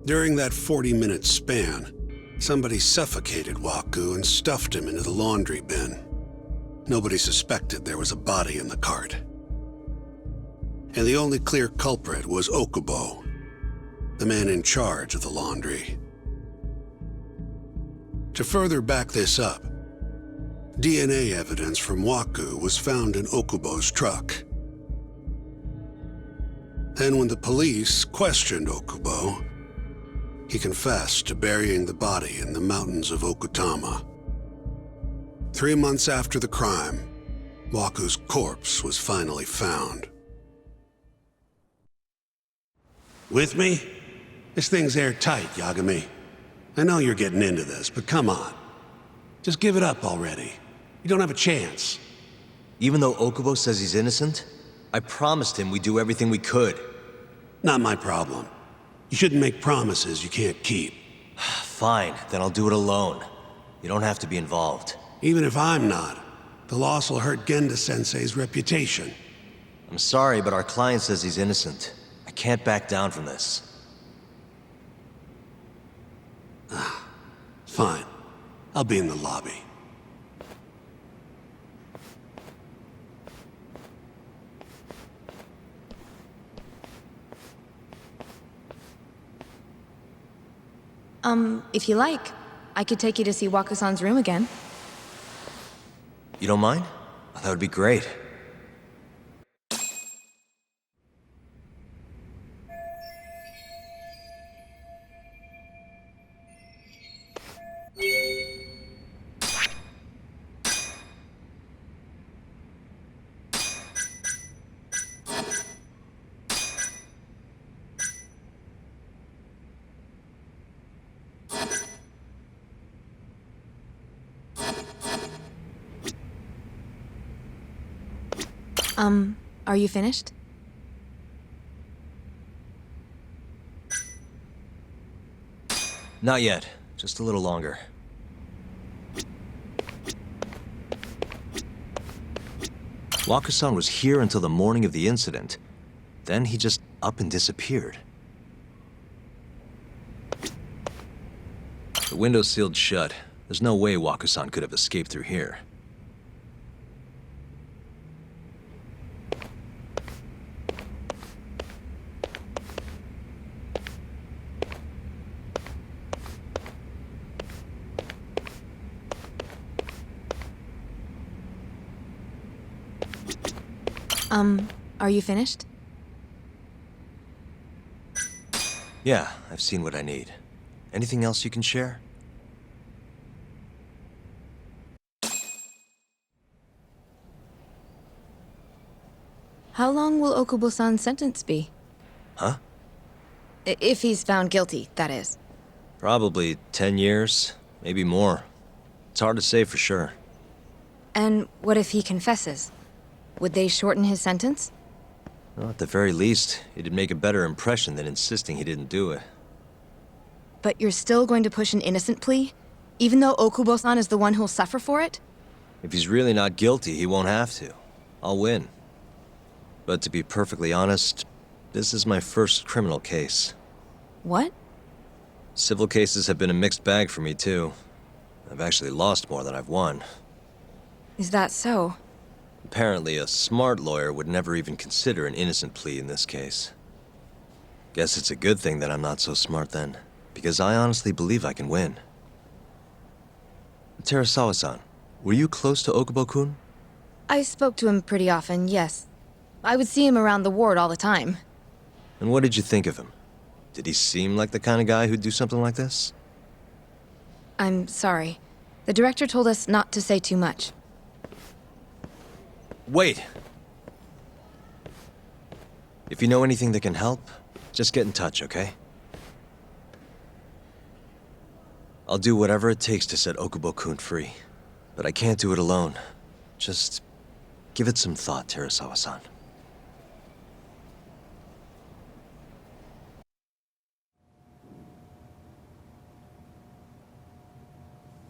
During that 40-minute span, somebody suffocated Waku and stuffed him into the laundry bin. Nobody suspected there was a body in the cart. And the only clear culprit was Okubo, the man in charge of the laundry. To further back this up, DNA evidence from Waku was found in Okubo's truck. Then when the police questioned Okubo, he confessed to burying the body in the mountains of Okutama. 3 months after the crime, Waku's corpse was finally found. With me? This thing's airtight, Yagami. I know you're getting into this, but come on. Just give it up already. You don't have a chance. Even though Okubo says he's innocent, I promised him we'd do everything we could. Not my problem. You shouldn't make promises you can't keep. Fine, then I'll do it alone. You don't have to be involved. Even if I'm not, the loss will hurt Genda-sensei's reputation. I'm sorry, but our client says he's innocent. I can't back down from this. Fine. I'll be in the lobby. If you like, I could take you to see Waku-san's room again. You don't mind? That would be great. Are you finished? Not yet. Just a little longer. Waku-san was here until the morning of the incident. Then he just up and disappeared. The window's sealed shut. There's no way Waku-san could have escaped through here. Are you finished? Yeah, I've seen what I need. Anything else you can share? How long will Okubo-san's sentence be? Huh? If he's found guilty, that is. Probably 10 years, maybe more. It's hard to say for sure. And what if he confesses? Would they shorten his sentence? Well, at the very least, it'd make a better impression than insisting he didn't do it. But you're still going to push an innocent plea? Even though Okubo-san is the one who'll suffer for it? If he's really not guilty, he won't have to. I'll win. But to be perfectly honest, this is my first criminal case. What? Civil cases have been a mixed bag for me, too. I've actually lost more than I've won. Is that so? Apparently, a smart lawyer would never even consider an innocent plea in this case. Guess it's a good thing that I'm not so smart then, because I honestly believe I can win. Terasawa-san, were you close to Okubo-kun? I spoke to him pretty often, yes. I would see him around the ward all the time. And what did you think of him? Did he seem like the kind of guy who'd do something like this? I'm sorry. The director told us not to say too much. Wait! If you know anything that can help, just get in touch, okay? I'll do whatever it takes to set Okubo-kun free. But I can't do it alone. Just give it some thought, Terasawa-san.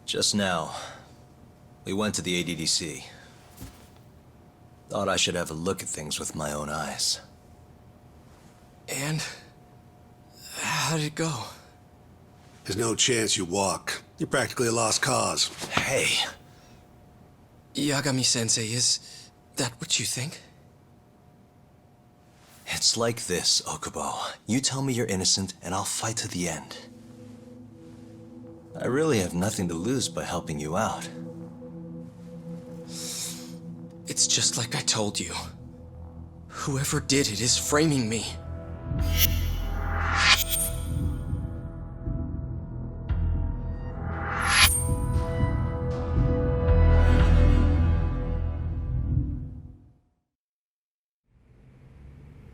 Just now, we went to the ADDC. Thought I should have a look at things with my own eyes. And? How did it go? There's no chance you walk. You're practically a lost cause. Hey! Yagami-sensei, is that what you think? It's like this, Okubo. You tell me you're innocent, and I'll fight to the end. I really have nothing to lose by helping you out. It's just like I told you. Whoever did it is framing me.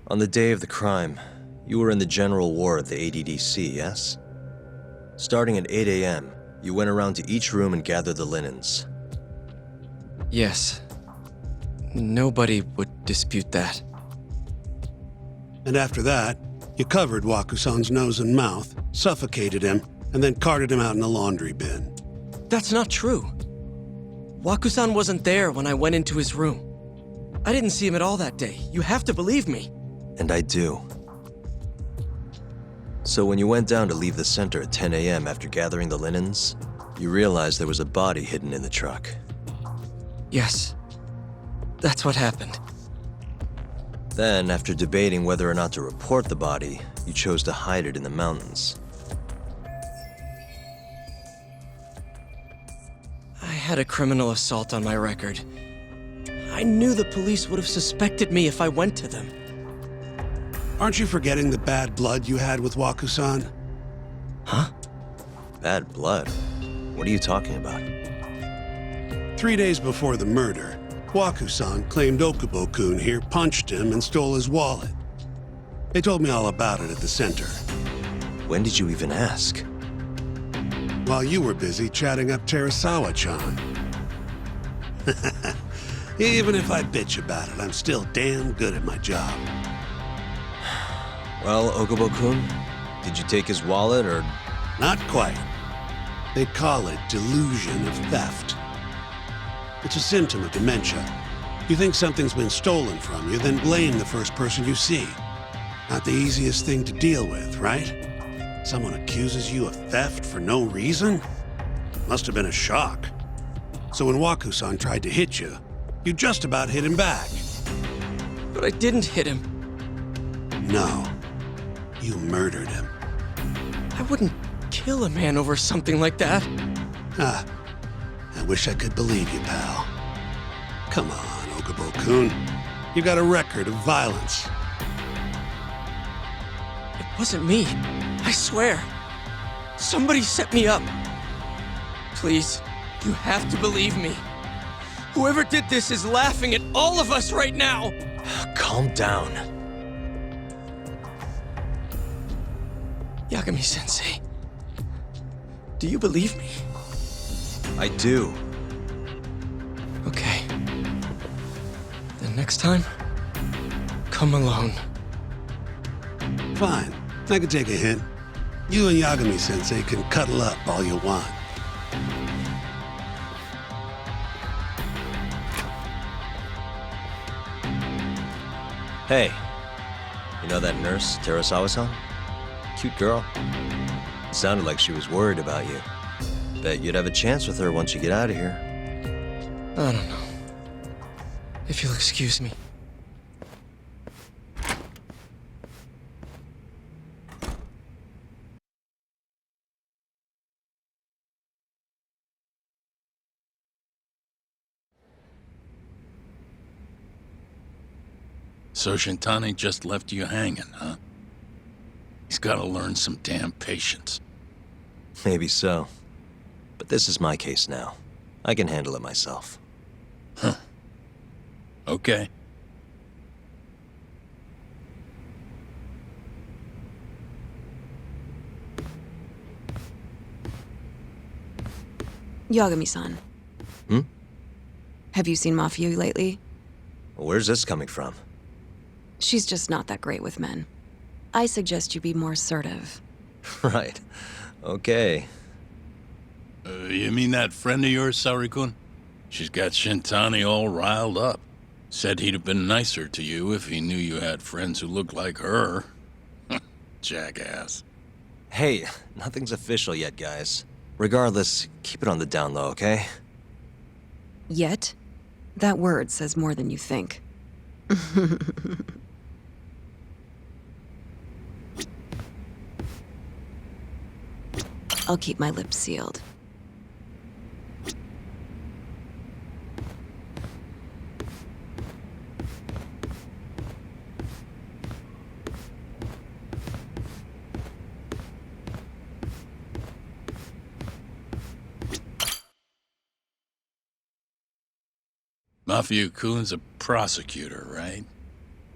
On the day of the crime, you were in the general ward at the ADDC, yes? Starting at 8 a.m., you went around to each room and gathered the linens. Yes. Nobody would dispute that. And after that, you covered Waku-san's nose and mouth, suffocated him, and then carted him out in the laundry bin. That's not true. Waku-san wasn't there when I went into his room. I didn't see him at all that day. You have to believe me. And I do. So when you went down to leave the center at 10 a.m. after gathering the linens, you realized there was a body hidden in the truck. Yes. That's what happened. Then, after debating whether or not to report the body, you chose to hide it in the mountains. had a criminal assault on my record. I knew the police would have suspected me if I went to them. Aren't you forgetting the bad blood you had with Waku-san? Huh? Bad blood? What are you talking about? 3 days before the murder, Waku-san claimed Okubo-kun here punched him and stole his wallet. They told me all about it at the center. When did you even ask? While you were busy chatting up Terasawa-chan. Even if I bitch about it, I'm still damn good at my job. Well, Okubo-kun, did you take his wallet or... Not quite. They call it delusion of theft. It's a symptom of dementia. You think something's been stolen from you, then blame the first person you see. Not the easiest thing to deal with, right? Someone accuses you of theft for no reason? Must have been a shock. So when Waku-san tried to hit you, you just about hit him back. But I didn't hit him. No. You murdered him. I wouldn't kill a man over something like that. Ah, I wish I could believe you, pal. Come on, Okubo-kun. You got a record of violence. It wasn't me. I swear. Somebody set me up. Please, you have to believe me. Whoever did this is laughing at all of us right now. Calm down. Yagami-sensei, do you believe me? I do. Okay. Then next time, come alone. Fine. I can take a hint. You and Yagami-sensei can cuddle up all you want. Hey, you know that nurse, Terasawa-san? Cute girl. It sounded like she was worried about you. Bet you'd have a chance with her once you get out of here. I don't know. If you'll excuse me. So Shintani just left you hanging, huh? He's gotta learn some damn patience. Maybe so. But this is my case now. I can handle it myself. Huh. Okay. Yagami-san. Hmm? Have you seen Mafio lately? Where's this coming from? She's just not that great with men. I suggest you be more assertive. Right. Okay. You mean that friend of yours, Saori-kun? She's got Shintani all riled up. Said he'd have been nicer to you if he knew you had friends who looked like her. Jackass. Hey, nothing's official yet, guys. Regardless, keep it on the down low, okay? Yet? That word says more than you think. I'll keep my lips sealed. Mafio-kun's a prosecutor, right?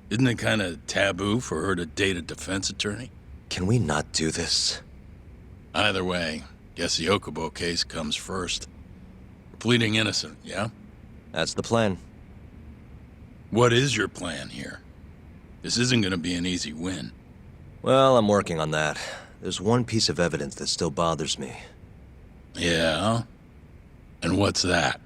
Isn't it kind of taboo for her to date a defense attorney? Can we not do this? Either way, guess the Okubo case comes first. We're pleading innocent, yeah? That's the plan. What is your plan here? This isn't gonna be an easy win. Well, I'm working on that. There's one piece of evidence that still bothers me. Yeah? And what's that?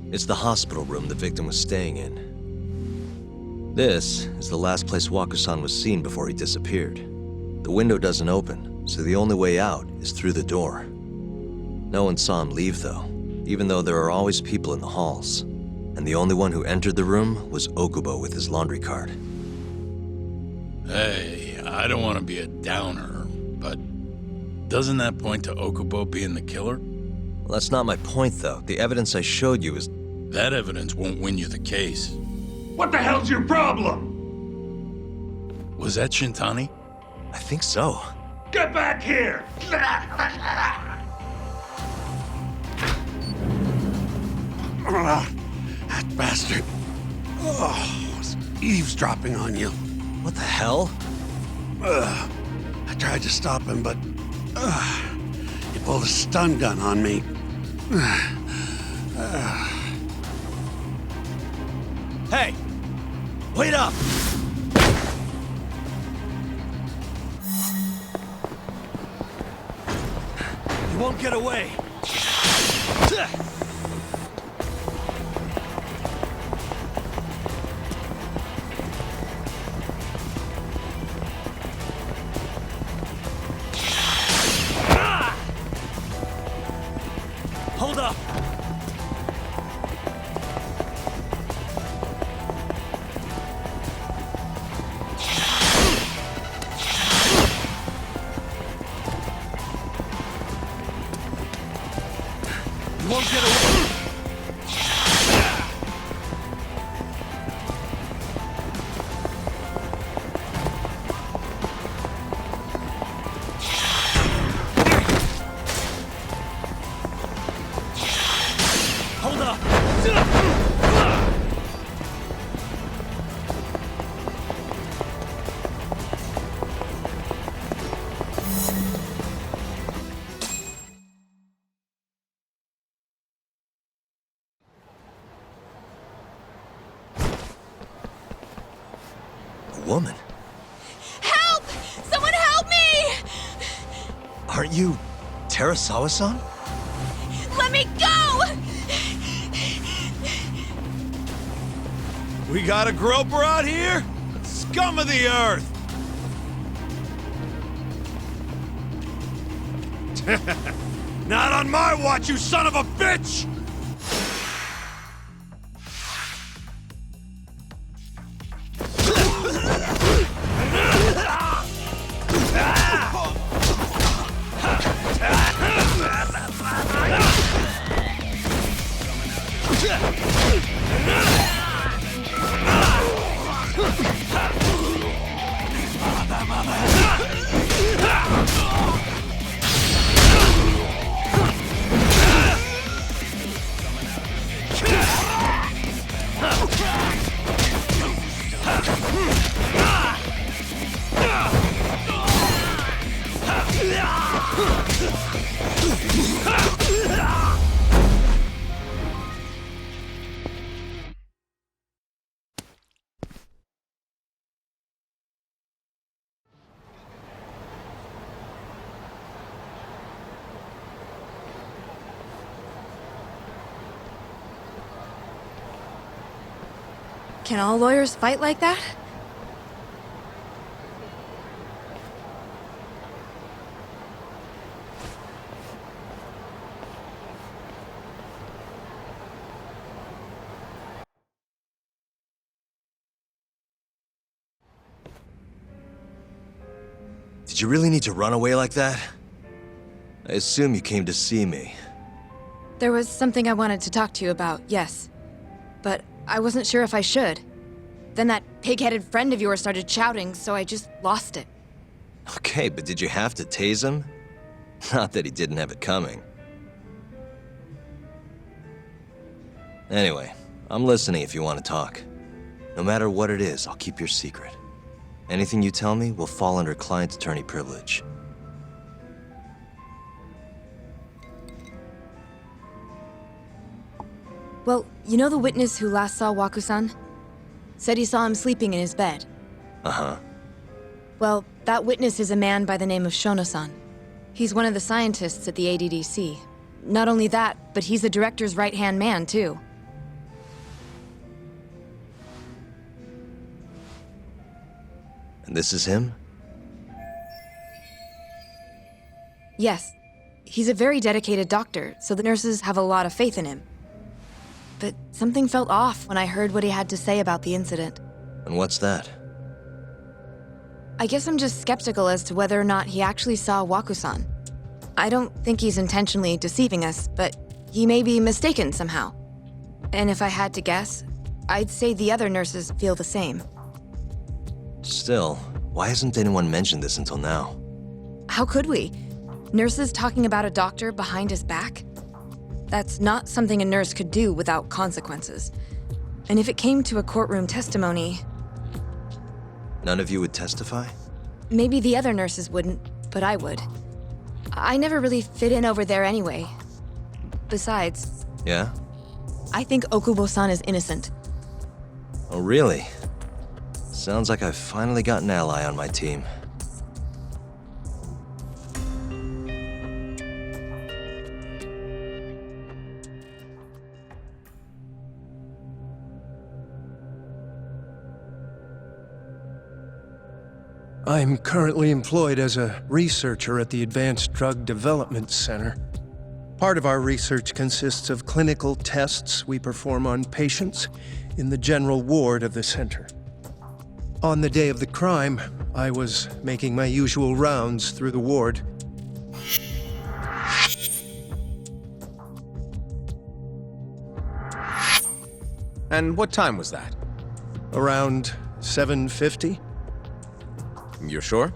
It's the hospital room the victim was staying in. This is the last place Waku-san was seen before he disappeared. The window doesn't open, so the only way out is through the door. No one saw him leave, though, even though there are always people in the halls. And the only one who entered the room was Okubo with his laundry cart. Hey, I don't want to be a downer, but doesn't that point to Okubo being the killer? Well, that's not my point, though. The evidence I showed you is... That evidence won't win you the case. What the hell's your problem? Was that Shintani? I think so. Get back here! That bastard. Oh, was eavesdropping on you. What the hell? I tried to stop him, but he pulled a stun gun on me. Hey! Wait up! You won't get away! Hold up! You won't get away! Hold up! A woman? Help! Someone help me! Aren't you Terasawa-san? Let me go! We got a groper out here? Scum of the earth! Not on my watch, you son of a bitch! Can all lawyers fight like that? Did you really need to run away like that? I assume you came to see me. There was something I wanted to talk to you about, yes. But I wasn't sure if I should. Then that pig-headed friend of yours started shouting, so I just lost it. Okay, but did you have to tase him? Not that he didn't have it coming. Anyway, I'm listening if you want to talk. No matter what it is, I'll keep your secret. Anything you tell me will fall under client attorney privilege. Well, you know the witness who last saw Waku-san? Said he saw him sleeping in his bed. Uh-huh. Well, that witness is a man by the name of Shono-san. He's one of the scientists at the ADDC. Not only that, but he's the director's right-hand man, too. And this is him? Yes. He's a very dedicated doctor, so the nurses have a lot of faith in him. But something felt off when I heard what he had to say about the incident. And what's that? I guess I'm just skeptical as to whether or not he actually saw Waku-san. I don't think he's intentionally deceiving us, but he may be mistaken somehow. And if I had to guess, I'd say the other nurses feel the same. Still, why hasn't anyone mentioned this until now? How could we? Nurses talking about a doctor behind his back? That's not something a nurse could do without consequences. And if it came to a courtroom testimony... None of you would testify? Maybe the other nurses wouldn't, but I would. I never really fit in over there anyway. Besides... Yeah? I think Okubo-san is innocent. Oh, really? Sounds like I've finally got an ally on my team. I'm currently employed as a researcher at the Advanced Drug Development Center. Part of our research consists of clinical tests we perform on patients in the general ward of the center. On the day of the crime, I was making my usual rounds through the ward. And what time was that? Around 7:50? You're sure?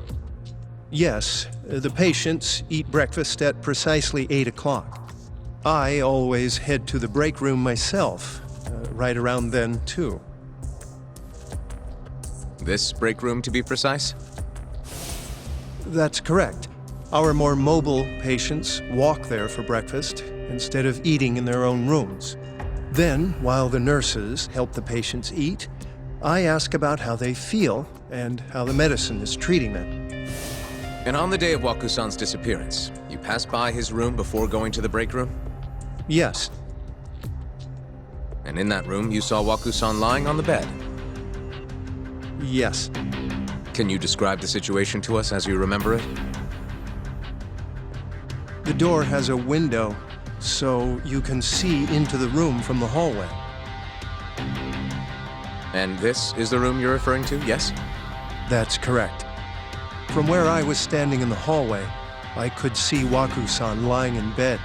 Yes, the patients eat breakfast at precisely 8 o'clock. I always head to the break room myself, right around then, too. This break room, to be precise? That's correct. Our more mobile patients walk there for breakfast instead of eating in their own rooms. Then, while the nurses help the patients eat, I ask about how they feel and how the medicine is treating them. And on the day of Waku-san's disappearance, you passed by his room before going to the break room? Yes. And in that room, you saw Waku-san lying on the bed? Yes. Can you describe the situation to us as you remember it? The door has a window, so you can see into the room from the hallway. And this is the room you're referring to, yes? That's correct. From where I was standing in the hallway, I could see Waku-san lying in bed.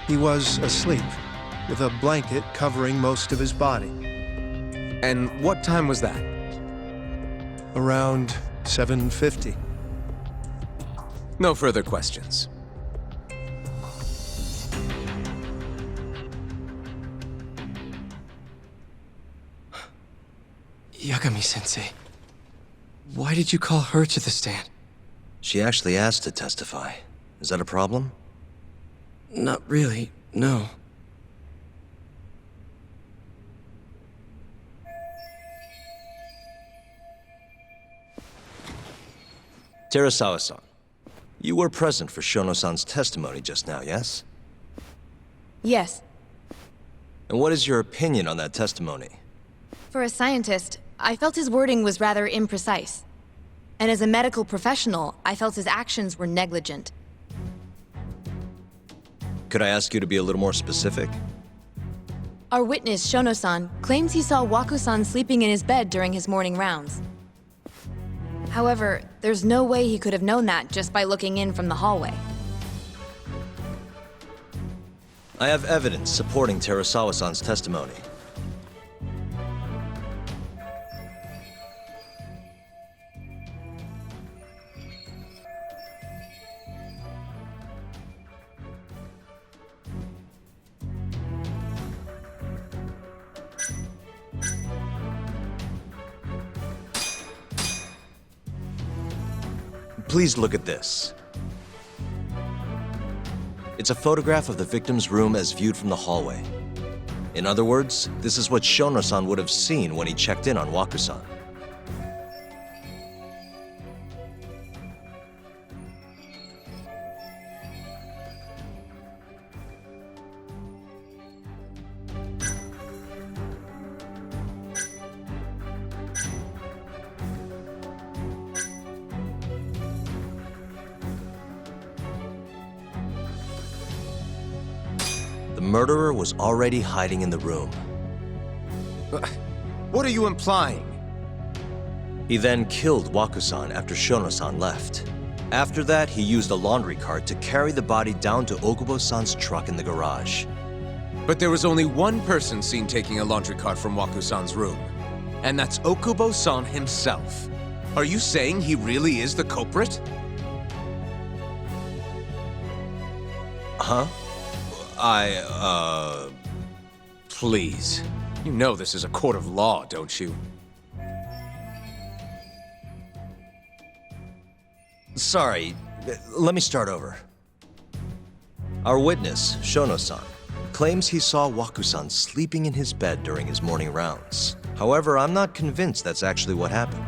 He was asleep, with a blanket covering most of his body. And what time was that? Around 7:50. No further questions. Yagami-sensei, why did you call her to the stand? She actually asked to testify. Is that a problem? Not really, no. Terasawa-san, you were present for Shono-san's testimony just now, yes? Yes. And what is your opinion on that testimony? For a scientist, I felt his wording was rather imprecise. And as a medical professional, I felt his actions were negligent. Could I ask you to be a little more specific? Our witness, Shono-san, claims he saw Waku-san sleeping in his bed during his morning rounds. However, there's no way he could have known that just by looking in from the hallway. I have evidence supporting Terasawa-san's testimony. Please look at this. It's a photograph of the victim's room as viewed from the hallway. In other words, this is what Shono-san would have seen when he checked in on Waku-san. The murderer was already hiding in the room. What are you implying? He then killed Wakusan after Shono-san left. After that, he used a laundry cart to carry the body down to Okubo-san's truck in the garage. But there was only one person seen taking a laundry cart from Wakusan's room. And that's Okubo-san himself. Are you saying he really is the culprit? Huh? Please. You know this is a court of law, don't you? Sorry, let me start over. Our witness, Shono-san, claims he saw Wakusan sleeping in his bed during his morning rounds. However, I'm not convinced that's actually what happened.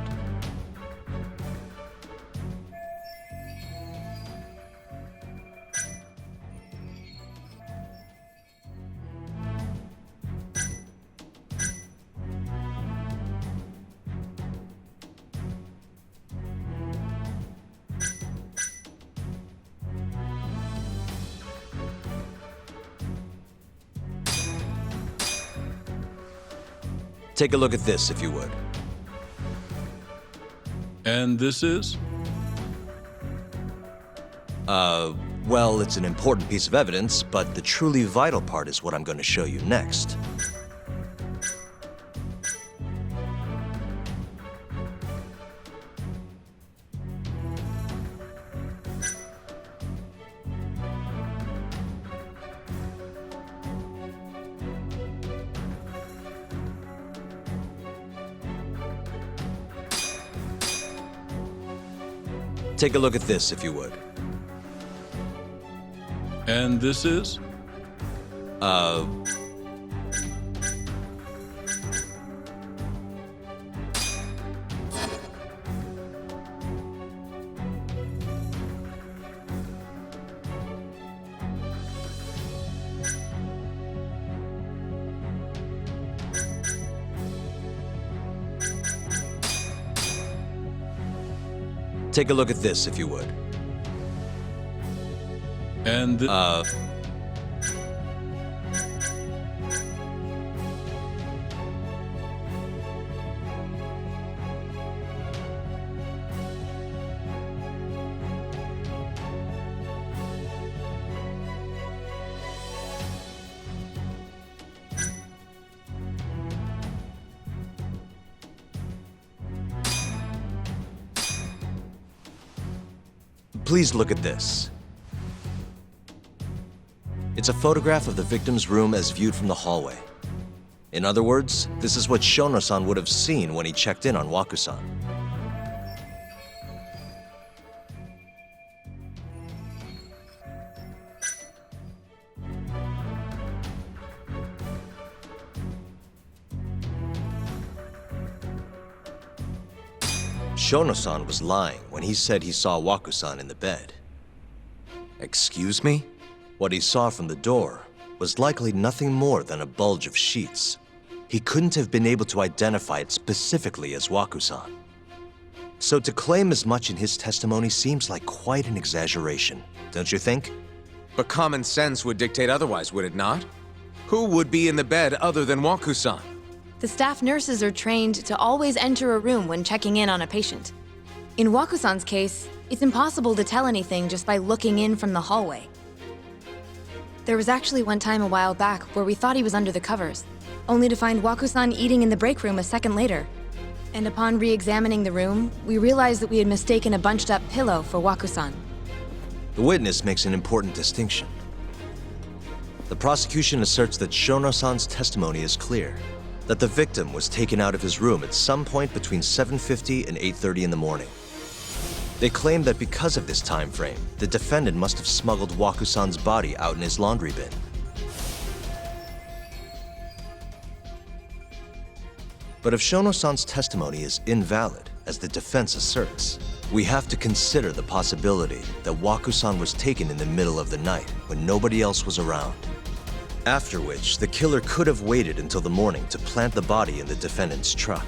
Take a look at this, if you would. And this is? Well, it's an important piece of evidence, but the truly vital part is what I'm going to show you next. Take a look at this, if you would. And this is? Take a look at this, if you would. And Please look at this. It's a photograph of the victim's room as viewed from the hallway. In other words, this is what Shono-san would have seen when he checked in on Wakusan. Shono-san was lying when he said he saw Wakusan in the bed. Excuse me? What he saw from the door was likely nothing more than a bulge of sheets. He couldn't have been able to identify it specifically as Wakusan. So to claim as much in his testimony seems like quite an exaggeration, don't you think? But common sense would dictate otherwise, would it not? Who would be in the bed other than Wakusan? The staff nurses are trained to always enter a room when checking in on a patient. In Wakusan's case, it's impossible to tell anything just by looking in from the hallway. There was actually one time a while back where we thought he was under the covers, only to find Wakusan eating in the break room a second later. And upon re-examining the room, we realized that we had mistaken a bunched-up pillow for Wakusan. The witness makes an important distinction. The prosecution asserts that Shono-san's testimony is clear, that the victim was taken out of his room at some point between 7:50 and 8:30 in the morning. They claim that because of this time frame, the defendant must have smuggled Wakusan's body out in his laundry bin. But if Shono-san's testimony is invalid, as the defense asserts, we have to consider the possibility that Wakusan was taken in the middle of the night when nobody else was around. After which, the killer could have waited until the morning to plant the body in the defendant's truck.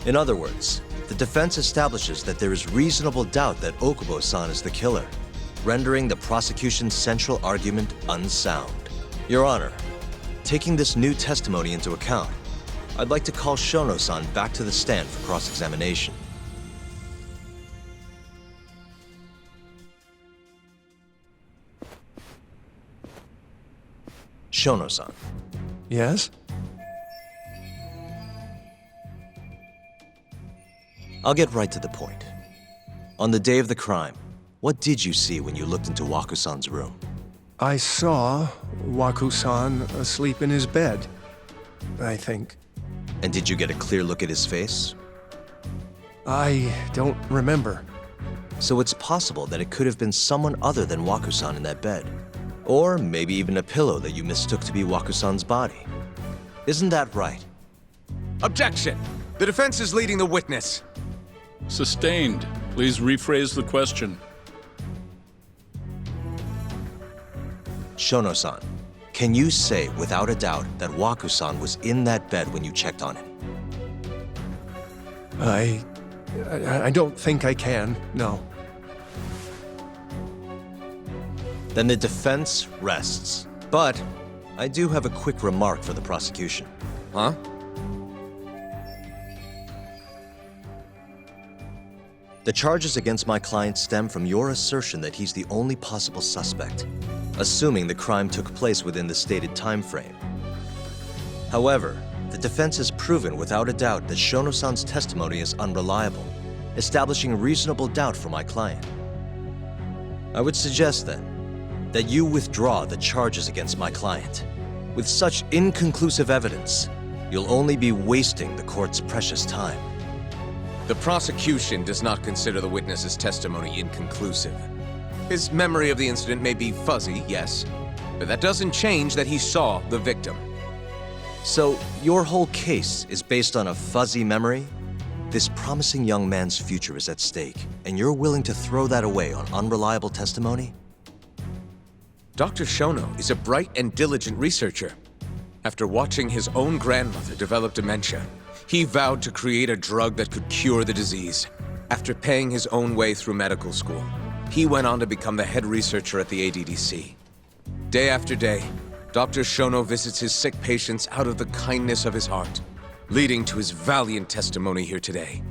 In other words, the defense establishes that there is reasonable doubt that Okubo-san is the killer, rendering the prosecution's central argument unsound. Your Honor, taking this new testimony into account, I'd like to call Shono-san back to the stand for cross-examination. Shono-san. Yes? I'll get right to the point. On the day of the crime, what did you see when you looked into Waku-san's room? I saw Waku-san asleep in his bed, I think. And did you get a clear look at his face? I don't remember. So it's possible that it could have been someone other than Waku-san in that bed. Or maybe even a pillow that you mistook to be Waku-san's body. Isn't that right? Objection! The defense is leading the witness. Sustained. Please rephrase the question. Shono-san, can you say without a doubt that Waku-san was in that bed when you checked on him? I don't think I can, no. Then the defense rests. But I do have a quick remark for the prosecution. Huh? The charges against my client stem from your assertion that he's the only possible suspect, assuming the crime took place within the stated time frame. However, the defense has proven without a doubt that Shono-san's testimony is unreliable, establishing reasonable doubt for my client. I would suggest then that you withdraw the charges against my client. With such inconclusive evidence, you'll only be wasting the court's precious time. The prosecution does not consider the witness's testimony inconclusive. His memory of the incident may be fuzzy, yes, but that doesn't change that he saw the victim. So, your whole case is based on a fuzzy memory? This promising young man's future is at stake, and you're willing to throw that away on unreliable testimony? Dr. Shono is a bright and diligent researcher. After watching his own grandmother develop dementia, he vowed to create a drug that could cure the disease. After paying his own way through medical school, he went on to become the head researcher at the ADDC. Day after day, Dr. Shono visits his sick patients out of the kindness of his heart, leading to his valiant testimony here today.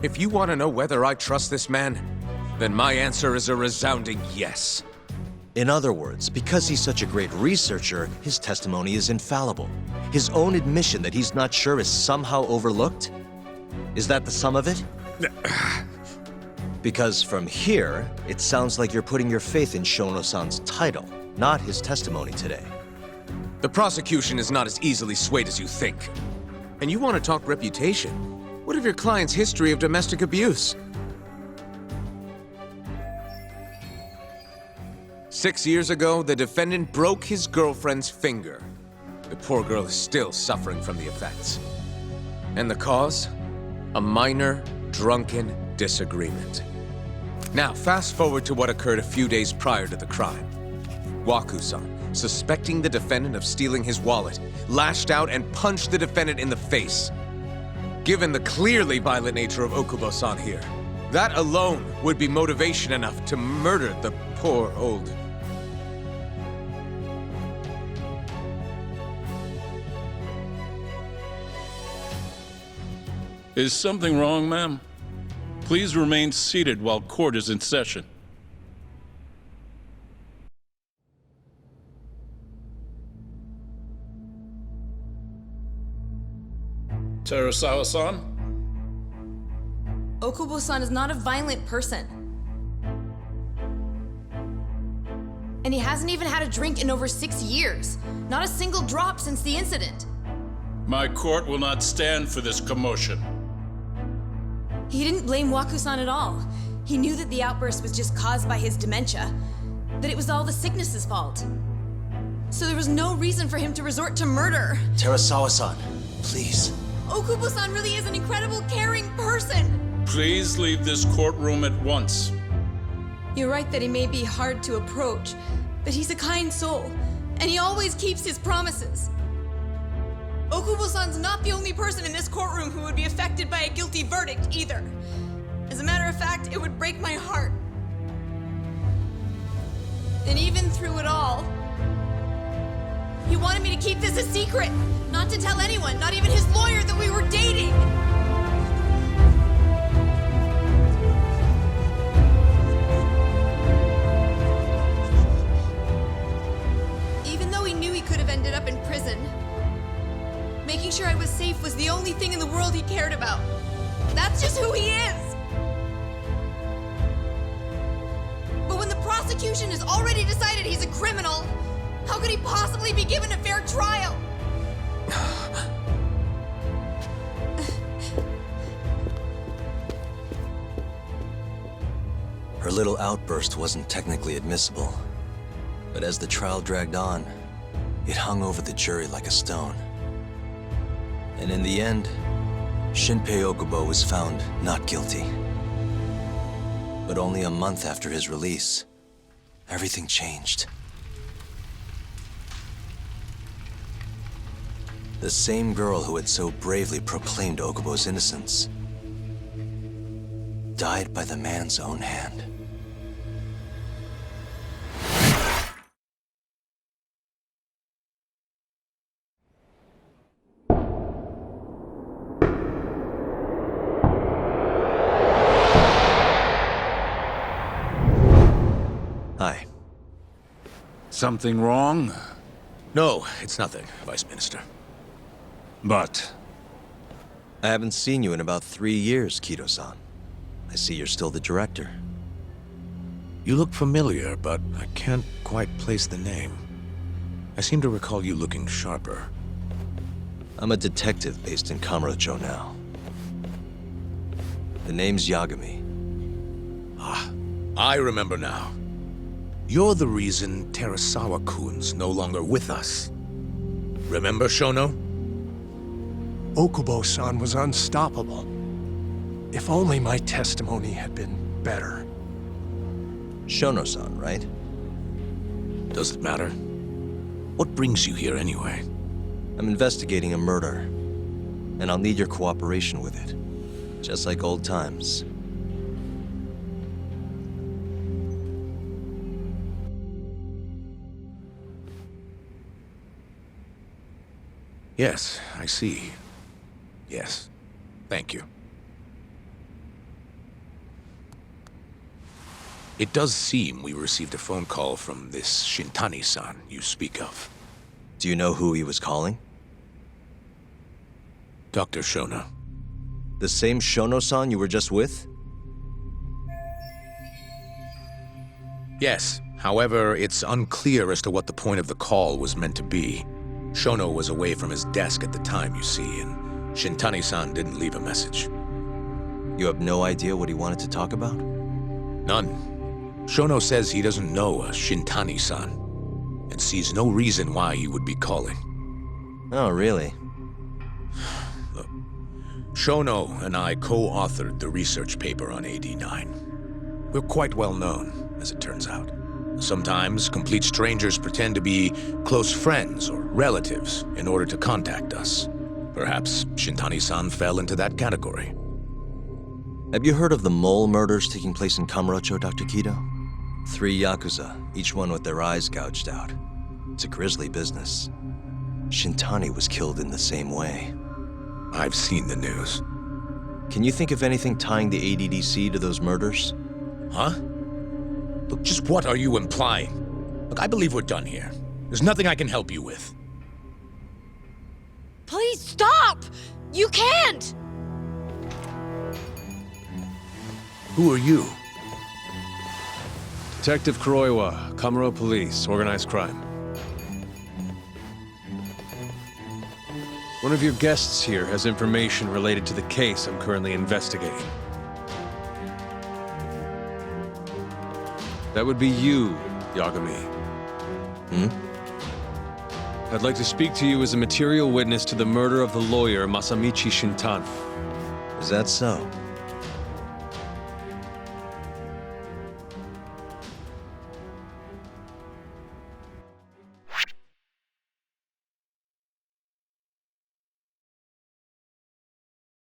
If you want to know whether I trust this man, then my answer is a resounding yes. In other words, because he's such a great researcher, his testimony is infallible. His own admission that he's not sure is somehow overlooked? Is that the sum of it? Because from here, it sounds like you're putting your faith in Shono-san's title, not his testimony today. The prosecution is not as easily swayed as you think. And you want to talk reputation? What of your client's history of domestic abuse? 6 years ago, the defendant broke his girlfriend's finger. The poor girl is still suffering from the effects. And the cause? A minor, drunken disagreement. Now, fast forward to what occurred a few days prior to the crime. Waku-san, suspecting the defendant of stealing his wallet, lashed out and punched the defendant in the face. Given the clearly violent nature of Okubo-san here, that alone would be motivation enough to murder the poor old... Is something wrong, ma'am? Please remain seated while court is in session. Terasawa-san? Okubo-san is not a violent person. And he hasn't even had a drink in over 6 years. Not a single drop since the incident. My court will not stand for this commotion. He didn't blame Waku-san at all. He knew that the outburst was just caused by his dementia, that it was all the sickness's fault. So there was no reason for him to resort to murder. Terasawa-san, please. Okubo-san really is an incredible, caring person. Please leave this courtroom at once. You're right that he may be hard to approach, but he's a kind soul, and he always keeps his promises. Okubo-san's not the only person in this courtroom who would be affected by a guilty verdict, either. As a matter of fact, it would break my heart. And even through it all, He wanted me to keep this a secret, not to tell anyone, not even his lawyer, that we were dating. Even though he knew he could have ended up in prison, making sure I was safe was the only thing in the world he cared about. That's just who he is. But when the prosecution has already decided he's a criminal, how could he possibly be given a fair trial? Her little outburst wasn't technically admissible, but as the trial dragged on, it hung over the jury like a stone. And in the end, Shinpei Okubo was found not guilty. But only a month after his release, everything changed. The same girl who had so bravely proclaimed Okubo's innocence died by the man's own hand. Hi. Something wrong? No, it's nothing, Vice Minister. But... I haven't seen you in about 3 years, Kido-san. I see you're still the director. You look familiar, but I can't quite place the name. I seem to recall you looking sharper. I'm a detective based in Kamurocho now. The name's Yagami. Ah, I remember now. You're the reason Terasawa-kun's no longer with us. Remember, Shono? Okubo-san was unstoppable. If only my testimony had been better. Shono-san, right? Does it matter? What brings you here anyway? I'm investigating a murder, and I'll need your cooperation with it. Just like old times. Yes, I see. Yes. Thank you. It does seem we received a phone call from this Shintani-san you speak of. Do you know who he was calling? Dr. Shono. The same Shono-san you were just with? Yes. However, it's unclear as to what the point of the call was meant to be. Shono was away from his desk at the time, you see, and Shintani-san didn't leave a message. You have no idea what he wanted to talk about? None. Shono says he doesn't know a Shintani-san, and sees no reason why he would be calling. Oh, really? Look, Shono and I co-authored the research paper on AD9. We're quite well known, as it turns out. Sometimes, complete strangers pretend to be close friends or relatives in order to contact us. Perhaps Shintani-san fell into that category. Have you heard of the mole murders taking place in Kamurocho, Dr. Kido? 3 Yakuza, each one with their eyes gouged out. It's a grisly business. Shintani was killed in the same way. I've seen the news. Can you think of anything tying the ADDC to those murders? Huh? Look, just what are you implying? Look, I believe we're done here. There's nothing I can help you with. Please stop! You can't! Who are you? Detective Kuroiwa, Kamuro Police, Organized Crime. One of your guests here has information related to the case I'm currently investigating. That would be you, Yagami. I'd like to speak to you as a material witness to the murder of the lawyer Masamichi Shintani. Is that so?